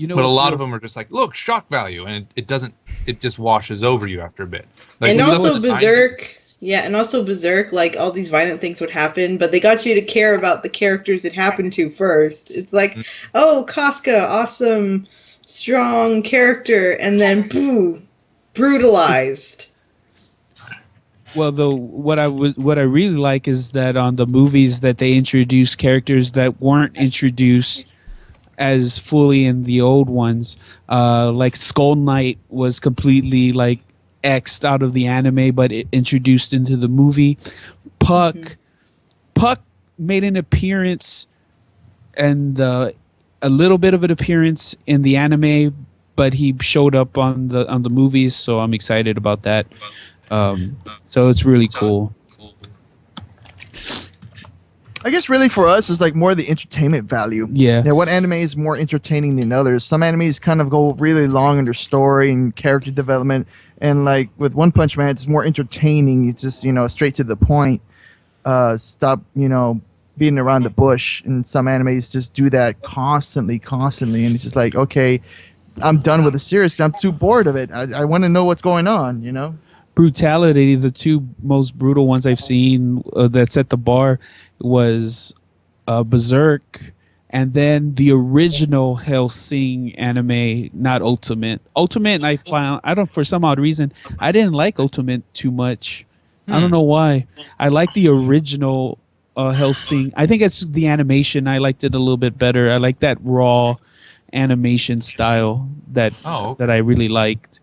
But a lot of them are just like, look, shock value, and it doesn't. It just washes over you after a bit. Like, and also Berserk. Yeah, and also Berserk, like all these violent things would happen, but they got you to care about the characters it happened to first. It's like, oh, Casca, awesome, strong character, and then boo, brutalized. Well, though, what I really like is that on the movies that they introduce characters that weren't introduced as fully in the old ones. Like Skull Knight was completely like X'd out of the anime, but it introduced into the movie. Puck made an appearance and a little bit of an appearance in the anime, but he showed up on the movies, so I'm excited about that. So it's really cool. I guess really for us is like more the entertainment value. Yeah. What anime is more entertaining than others? Some animes kind of go really long in their story and character development, and like with One Punch Man, it's more entertaining. It's just straight to the point. Stop beating around the bush. And some animes just do that constantly, and it's just like, okay, I'm done with the series because I'm too bored of it. I want to know what's going on. Brutality, the two most brutal ones I've seen that set the bar was Berserk and then the original Hellsing anime, not Ultimate. Ultimate, for some odd reason, I didn't like Ultimate too much. I don't know why. I like the original Hellsing. I think it's the animation. I liked it a little bit better. I like that raw animation style that I really liked.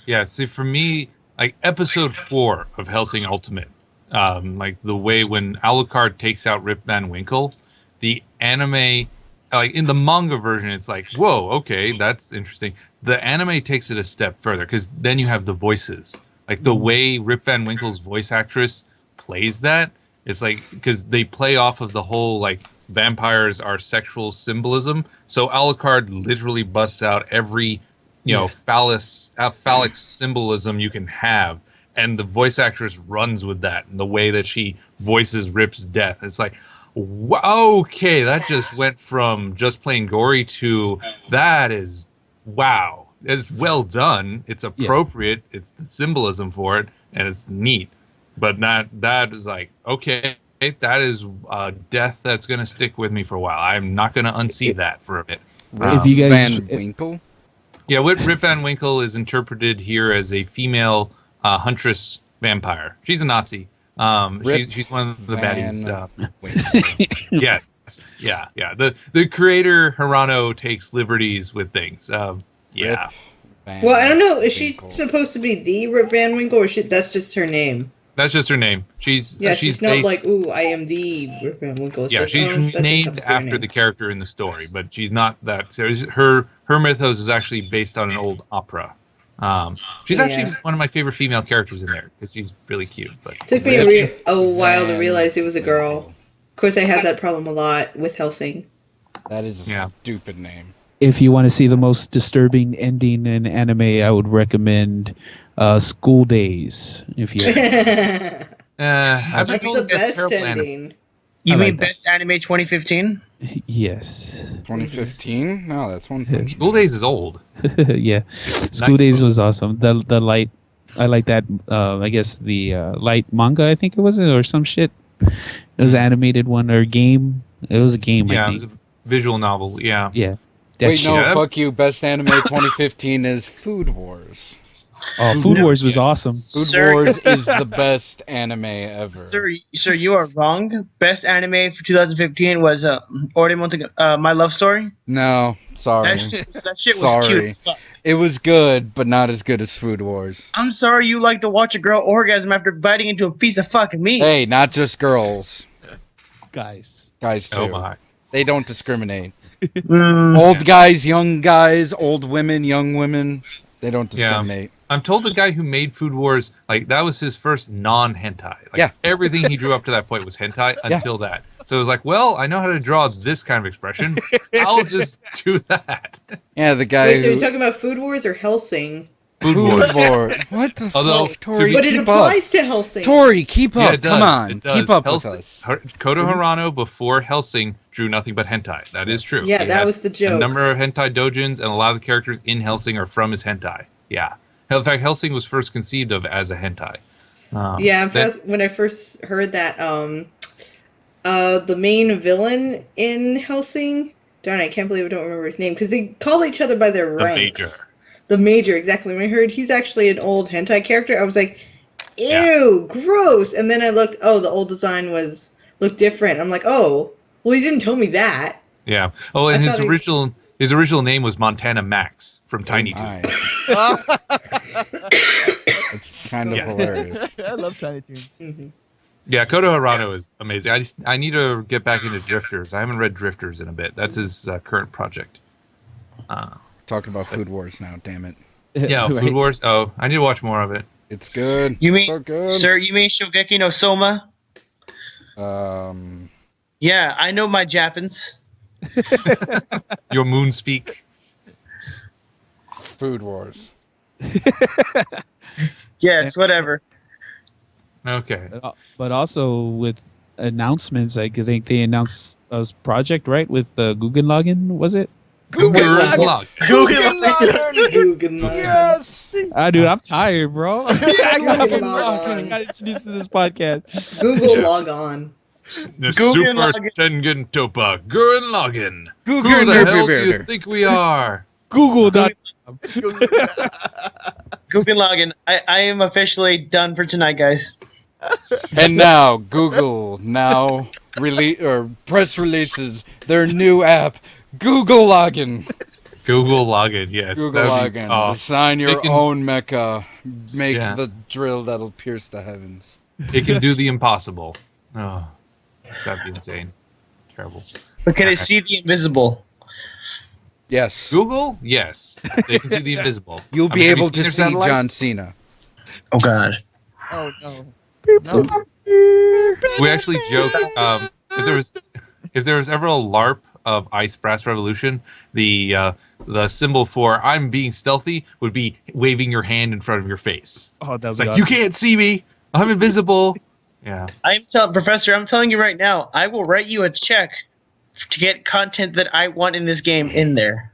Yeah, see, for me, like episode 4 of Hellsing Ultimate, like the way when Alucard takes out Rip Van Winkle, the anime, like in the manga version, it's like, whoa, okay, that's interesting. The anime takes it a step further because then you have the voices, like the way Rip Van Winkle's voice actress plays that. It's like because they play off of the whole like vampires are sexual symbolism. So Alucard literally busts out every phallic symbolism you can have, and the voice actress runs with that. And the way that she voices Rip's death, it's like, okay, that just went from just plain gory to that is wow. It's well done. It's appropriate. Yeah. It's the symbolism for it, and it's neat. But that is like, okay, that is death that's gonna stick with me for a while. I'm not gonna unsee that for a bit. If you guys, Van Winkle. Yeah, what Rip Van Winkle is interpreted here as a female huntress vampire. She's a Nazi. She's one of the baddies. Yes, yeah. The creator Hirano takes liberties with things. Well, I don't know. Is she supposed to be the Rip Van Winkle, or that's just her name? That's just her name. She's she's not based, like, ooh, I am the Winkle. yeah, she's named after the character in the story, but she's not that. So her mythos is actually based on an old opera. She's actually one of my favorite female characters in there because she's really cute. But took me a while to realize it was a girl. Of course, I had that problem a lot with Hellsing. That is a stupid name. If you want to see the most disturbing ending in anime, I would recommend School Days. If you I've been That's told the it's a best terrible anime. ending. You I mean like that. best anime 2015? Yes. 2015? No, that's One Punch School Days is old. Yeah. School Nice Days book. was awesome. The light, I like that. I guess the light manga, I think it was, or some shit. It was an animated one or game. It was a game, Yeah, I it was think. a visual novel. Yeah. Yeah. That Wait, shit. no, Yeah. fuck you. Best anime 2015 is Food Wars. Oh, Food Wars was yes. awesome. Food Sir- Wars is the best anime ever. Sir, you are wrong. Best anime for 2015 was My Love Story. No, sorry. That shit was Sorry. cute as fuck. It was good, but not as good as Food Wars. I'm sorry you like to watch a girl orgasm after biting into a piece of fucking meat. Hey, not just girls. Guys. Guys, too. Oh my. They don't discriminate. Mm, Old guys, young guys, old women, young women. They don't discriminate. I'm told the guy who made Food Wars, like, that was his first non-hentai. Like, Yeah. everything he drew up to that point was hentai until that. So it was like, well, I know how to draw this kind of expression. I'll just do that. Yeah, the guy Wait, so who... you're talking about Food Wars or Hellsing? Food Wars. Wars. What the Although, fuck, to Tori? be- But it Keep up. applies to Hellsing. Tori, keep up. Yeah, it does. Come on, It does. keep up with Hellsing- us. Koto Harano before Hellsing drew nothing but hentai. That is true. Yeah, He that had was the joke. A number of hentai doujins, and a lot of the characters in Hellsing are from his hentai. Yeah. In fact, Hellsing was first conceived of as a hentai. Yeah, then- when I first heard that, the main villain in Hellsing, darn, I can't believe I don't remember his name, because they call each other by their The ranks. Major. The Major, exactly. When I heard he's actually an old hentai character, I was like, ew, gross. And then I looked, the old design looked different. I'm like, oh, well, you didn't tell me that. Yeah. Oh, and I his thought original name was Montana Max from Tiny Toons. My. It's kind of Yeah. hilarious. I love Tiny Toons. Mhm. Yeah, Koto Harano is amazing. I need to get back into Drifters. I haven't read Drifters in a bit. That's his current project. Talking about Food Wars now, damn it. Yeah, Right. Food Wars. Oh, I need to watch more of it. It's good. You mean, so good. sir, you mean Shogeki no Soma? Yeah, I know my Japans. Your moon speak. Food Wars. Yes, whatever. Okay. But also with announcements, I think they announced a project, right, with Guggen Lagann, was it? Guggen. Guggen Lagann. Yes! Dude, I'm tired, bro. I Guggen Lagann. got introduced to this podcast. Google log on. The Guggen Super Lagann. Tengen Toppa. Gurren Lagann. Who Guggen the hell do you Lagann. think we are? Google that. Guggen Lagann. I am officially done for tonight, guys. And now, Google press releases their new app, Google Login. Google Login, yes. Google That'd be- Login. oh, Design your they can- own mecha. Make Yeah. the drill that'll pierce the heavens. it can do the impossible. Oh, that'd be insane. Terrible. But can I see the invisible? Yes. Google? Yes. They can see the invisible. You'll I be mean, have you able to seen see their John satellites? Cena. Oh, God. Oh no. No. We actually joke if there was ever a LARP of Ice Brass Revolution, the symbol for I'm being stealthy would be waving your hand in front of your face. Oh, that It's was like you can't see me. I'm invisible. Yeah. Professor, I'm telling you right now, I will write you a check to get content that I want in this game in there.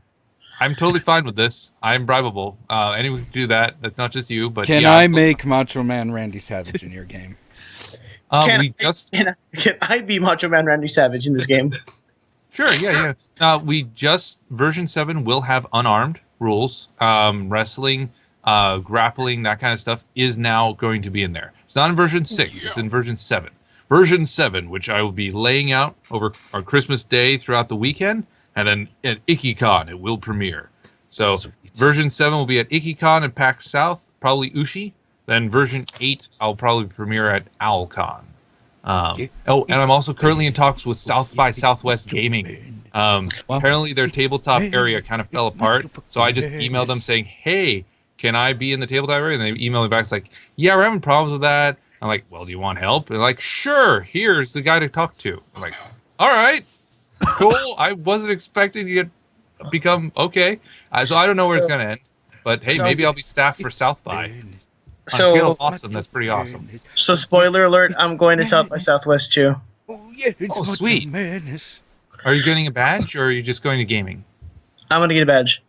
I'm totally fine with this. I'm bribable. Anyone can do that. That's not just you, but Can yeah, I make Macho Man Randy Savage in your game? Can I be Macho Man Randy Savage in this game? Sure, yeah. We just version 7 will have unarmed rules. Wrestling, grappling, that kind of stuff is now going to be in there. It's not in version 6, it's in version 7. Version 7, which I will be laying out over on Christmas Day throughout the weekend, and then at IkiCon it will premiere. So version 7 will be at IkiCon in PAX South, probably Ushi. Then version 8, I'll probably premiere at OwlCon. And I'm also currently in talks with South by Southwest Gaming. Apparently their tabletop area kind of fell apart, so I just emailed them saying, hey, can I be in the tabletop area? And they emailed me back, it's like, yeah, we're having problems with that. I'm like, well, do you want help? And they're like, sure, here's the guy to talk to. I'm like, all right, cool. I wasn't expecting you to become, okay. So I don't know where it's going to end. But hey, maybe I'll be staffed for South by. On scale of awesome, that's pretty awesome. So spoiler alert, I'm going to South by Southwest too. Oh, sweet. Are you getting a badge, or are you just going to gaming? I'm going to get a badge.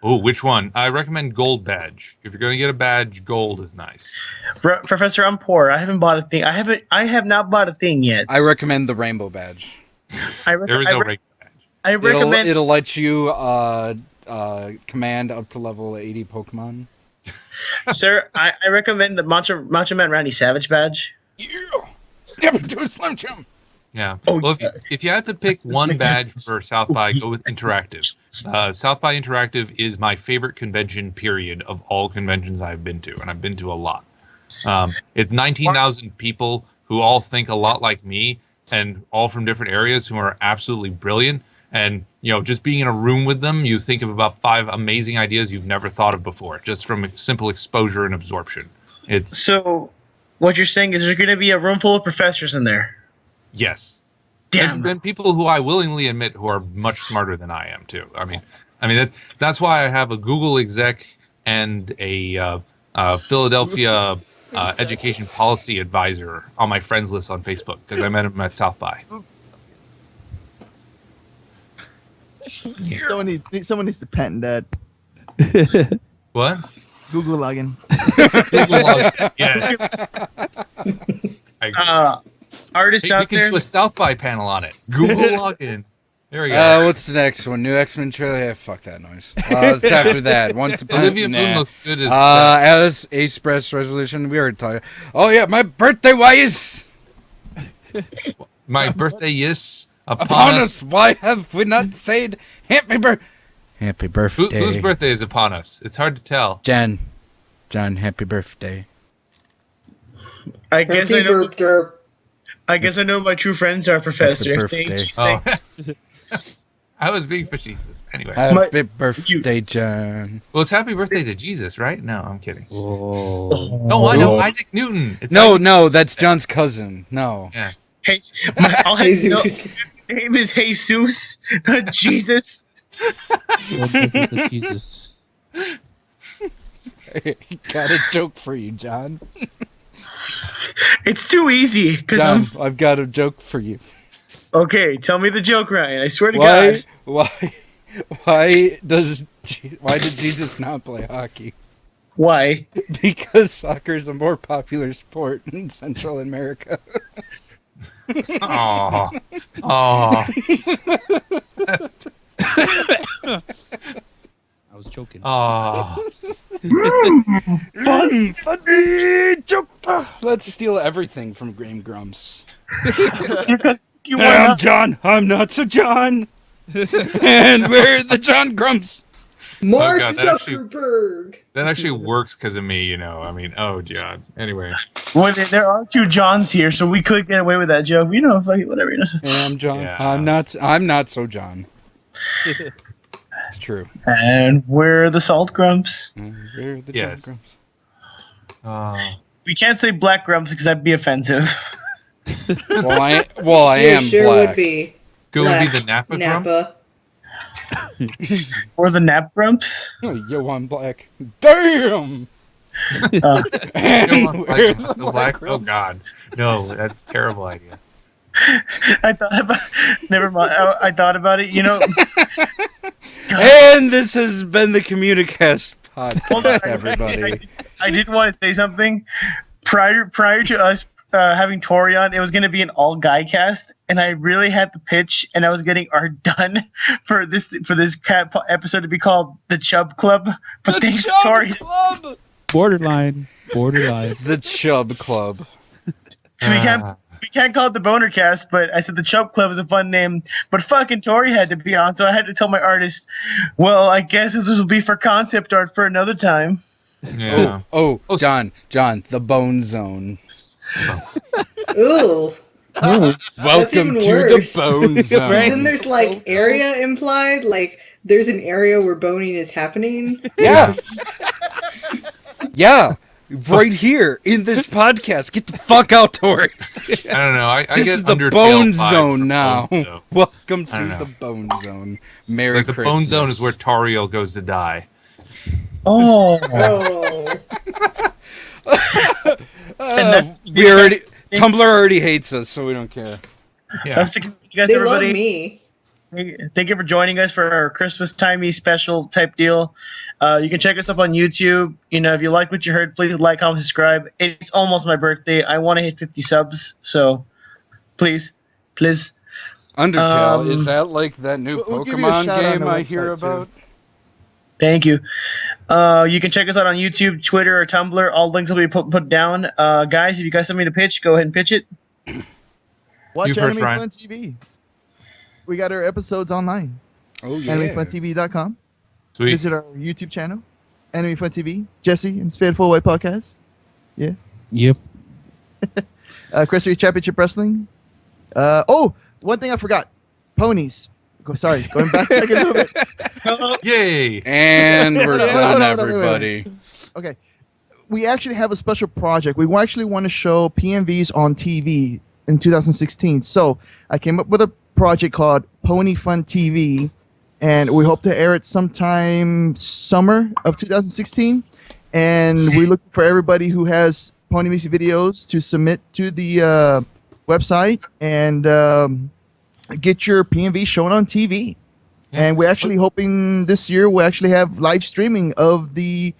Oh, which one? I recommend gold badge. If you're going to get a badge, gold is nice. Professor, I'm poor. I haven't bought a thing. I have not bought a thing yet. I recommend the rainbow badge. There is no regular badge. I recommend. It'll let you command up to level 80 Pokemon. Sir, I recommend the Macho Man Randy Savage badge. Yeah. Never do a Slim Jim. Yeah. Oh, Well, if you had to pick one badge for South by, go with Interactive. South by Interactive is my favorite convention, period, of all conventions I've been to, and I've been to a lot. It's 19,000 people who all think a lot like me, and all from different areas who are absolutely brilliant. And, just being in a room with them, you think of about 5 amazing ideas you've never thought of before, just from simple exposure and absorption. So, what you're saying is there's going to be a room full of professors in there. Yes. Damn. And people who I willingly admit who are much smarter than I am, too. I mean that's why I have a Google exec and a Philadelphia education policy advisor on my friends list on Facebook, because I met him at South by. Someone needs to patent that. What? Google login. Google login. Yes. I agree. Artists Hey, we out can there. do a South by panel on it. Google login. There we go. What's the next one? New X-Men trailer? Yeah, fuck that noise. It's after that. Once upon Olivia Moon looks good as Alice Express Resolution. We already talked. Oh yeah, my birthday was my birthday is upon us. Why have we not said happy birthday? Whose birthday is upon us? It's hard to tell. John, happy birthday. I guess Happy I know. birthday. I guess I know my true friends are Professor. birthday. Thanks. I was being facetious. Anyway. Happy birthday, John. Well, it's happy birthday to Jesus, right? No, I'm kidding. Oh. No, I know Isaac Newton. It's No, that's John's cousin. No. Yeah. Hey, I'll have you know, Jesus. his name is Jesus, not Jesus. Jesus. Got a joke for you, John. It's too easy. John, I've got a joke for you. Okay, tell me the joke, Ryan. I swear to God. Why did Jesus not play hockey? Why? Because soccer is a more popular sport in Central America. Oh. Oh. I was joking. Oh. Funny joke. Let's steal everything from Game Grumps. Because you I'm want John. I'm not so John. And we're the John Grumps. Mark God, that actually- Zuckerberg. That actually works because of me, I mean, oh, God. Anyway. well, there are 2 Johns here, so we could get away with that joke. Fuck it, whatever. Yeah, I'm John. Yeah. I'm not so John. It's true. And we're the Salt Grumps. We're the Yes. John Grumps. Oh. We can't say Black Grumps because that'd be offensive. Well, I You am sure black. would be. Go would be Black the Napa Grumps? Napa. Or the Nap Grumps. Yo, I'm black. Damn. You don't And want we're black, the so black? Black Oh, Grumps. God. No, that's a terrible idea. I thought about. Never mind. I thought about it. And this has been the Communicast Hold on, podcast, everybody. I did want to say something. Prior to us having Tori on, it was going to be an all guy cast, and I really had to pitch, and I was getting art done for this episode to be called the Chub Club. But thanks to Tori, Club. Borderline. The Chub Club. so we can't call it the Boner Cast. But I said the Chub Club is a fun name. But fucking Tori had to be on, so I had to tell my artist, well, I guess this will be for concept art for another time. Yeah. Oh, Oh, John, the Bone Zone. Ooh. Welcome even to worse. the Bone Zone. Then there's like area implied, like there's an area where boning is happening. Yeah. Yeah. Right here in this podcast. Get the fuck out, Tori. I don't know. I This get is the Undertale Bone vibes Zone from now. Bone Zone. Welcome I don't to know. the Bone Zone. Merry Like the Christmas. Bone Zone is where Toriel goes to die. Oh. Oh. Tumblr already hates us, so we don't care. Yeah. That's you guys, They everybody. love me. Thank you for joining us for our Christmas timey special type deal. You can check us up on YouTube. You know, if you like what you heard, please like, comment, subscribe. It's almost my birthday. I want to hit 50 subs, so please. Undertale, is that like that new we'll give you a Pokemon shout out on game the I hear website, too. about? Thank you. You can check us out on YouTube, Twitter, or Tumblr. All links will be put down. Guys, if you guys have something to pitch, go ahead and pitch it. Watch You first, Anime Ryan. Fun TV. We got our episodes online. Oh, yeah. AnimeFunTV.com. Sweet. Visit our YouTube channel, Anime Fun TV. Jesse and Spade Full White Podcast. Yep. Christopher Championship Wrestling. One thing I forgot. Ponies. Sorry, going back a little bit. Yay! And we're Wait, done, wait, wait, wait, everybody. Okay. We actually have a special project. We actually want to show PMVs on TV in 2016. So I came up with a project called Pony Fun TV, and we hope to air it sometime summer of 2016. And we're looking for everybody who has pony music videos to submit to the website and get your PMV shown on TV. Yeah. And we're actually hoping this year we'll actually have live streaming of the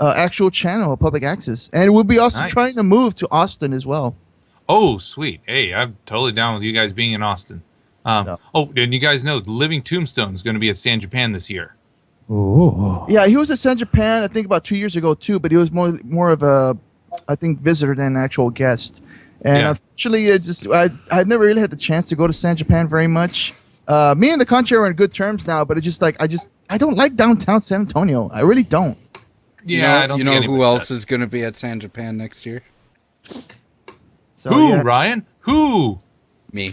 actual channel, public access. And we'll be also Nice. trying to move to Austin as well. Oh, sweet. Hey, I'm totally down with you guys being in Austin. No. Oh, and you guys know Living Tombstone is going to be at San Japan this year. Oh. Yeah, he was at San Japan, I think about 2 years ago too, but he was more of a, I think, visitor than an actual guest. And Yeah. unfortunately, I never really had the chance to go to San Japan very much. Me and the country are on good terms now, but it's just like I don't like downtown San Antonio. I really don't. Yeah, I don't you think know anybody who else does. is going to be at San Japan next year? So, Who, yeah. Ryan? Who? Me.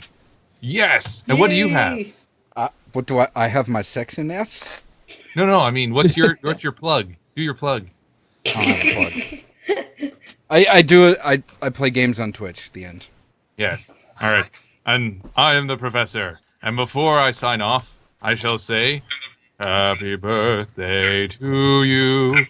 Yes. And what do you have? Yay. What do I have my sexiness? No. I mean, what's your plug? Do your plug. I don't have a plug. I do it. I play games on Twitch. The end. Yes. All right. And I am the professor. And before I sign off, I shall say, Happy birthday to you.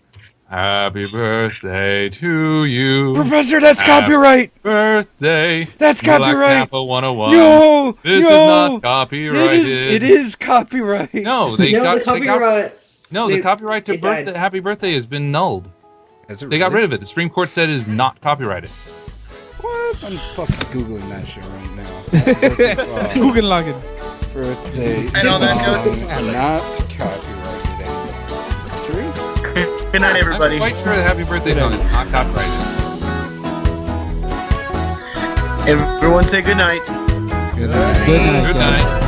Happy birthday to you. Professor, that's Happy copyright. Birthday. That's Black copyright. Kappa 101. No, This no. is not copyrighted. It is copyright. No, The copyright. the copyright to it died. Happy Birthday has been nulled. Is it They got really? rid of it. The Supreme Court said it is not copyrighted. What? I'm fucking googling that shit right now. Google login. Birthday And on that song note- not copyrighted. That's true. Good night, everybody. I'm quite sure the Happy Birthday song is not copyrighted. Everyone say good night. Good night. Good night, Good guys. night.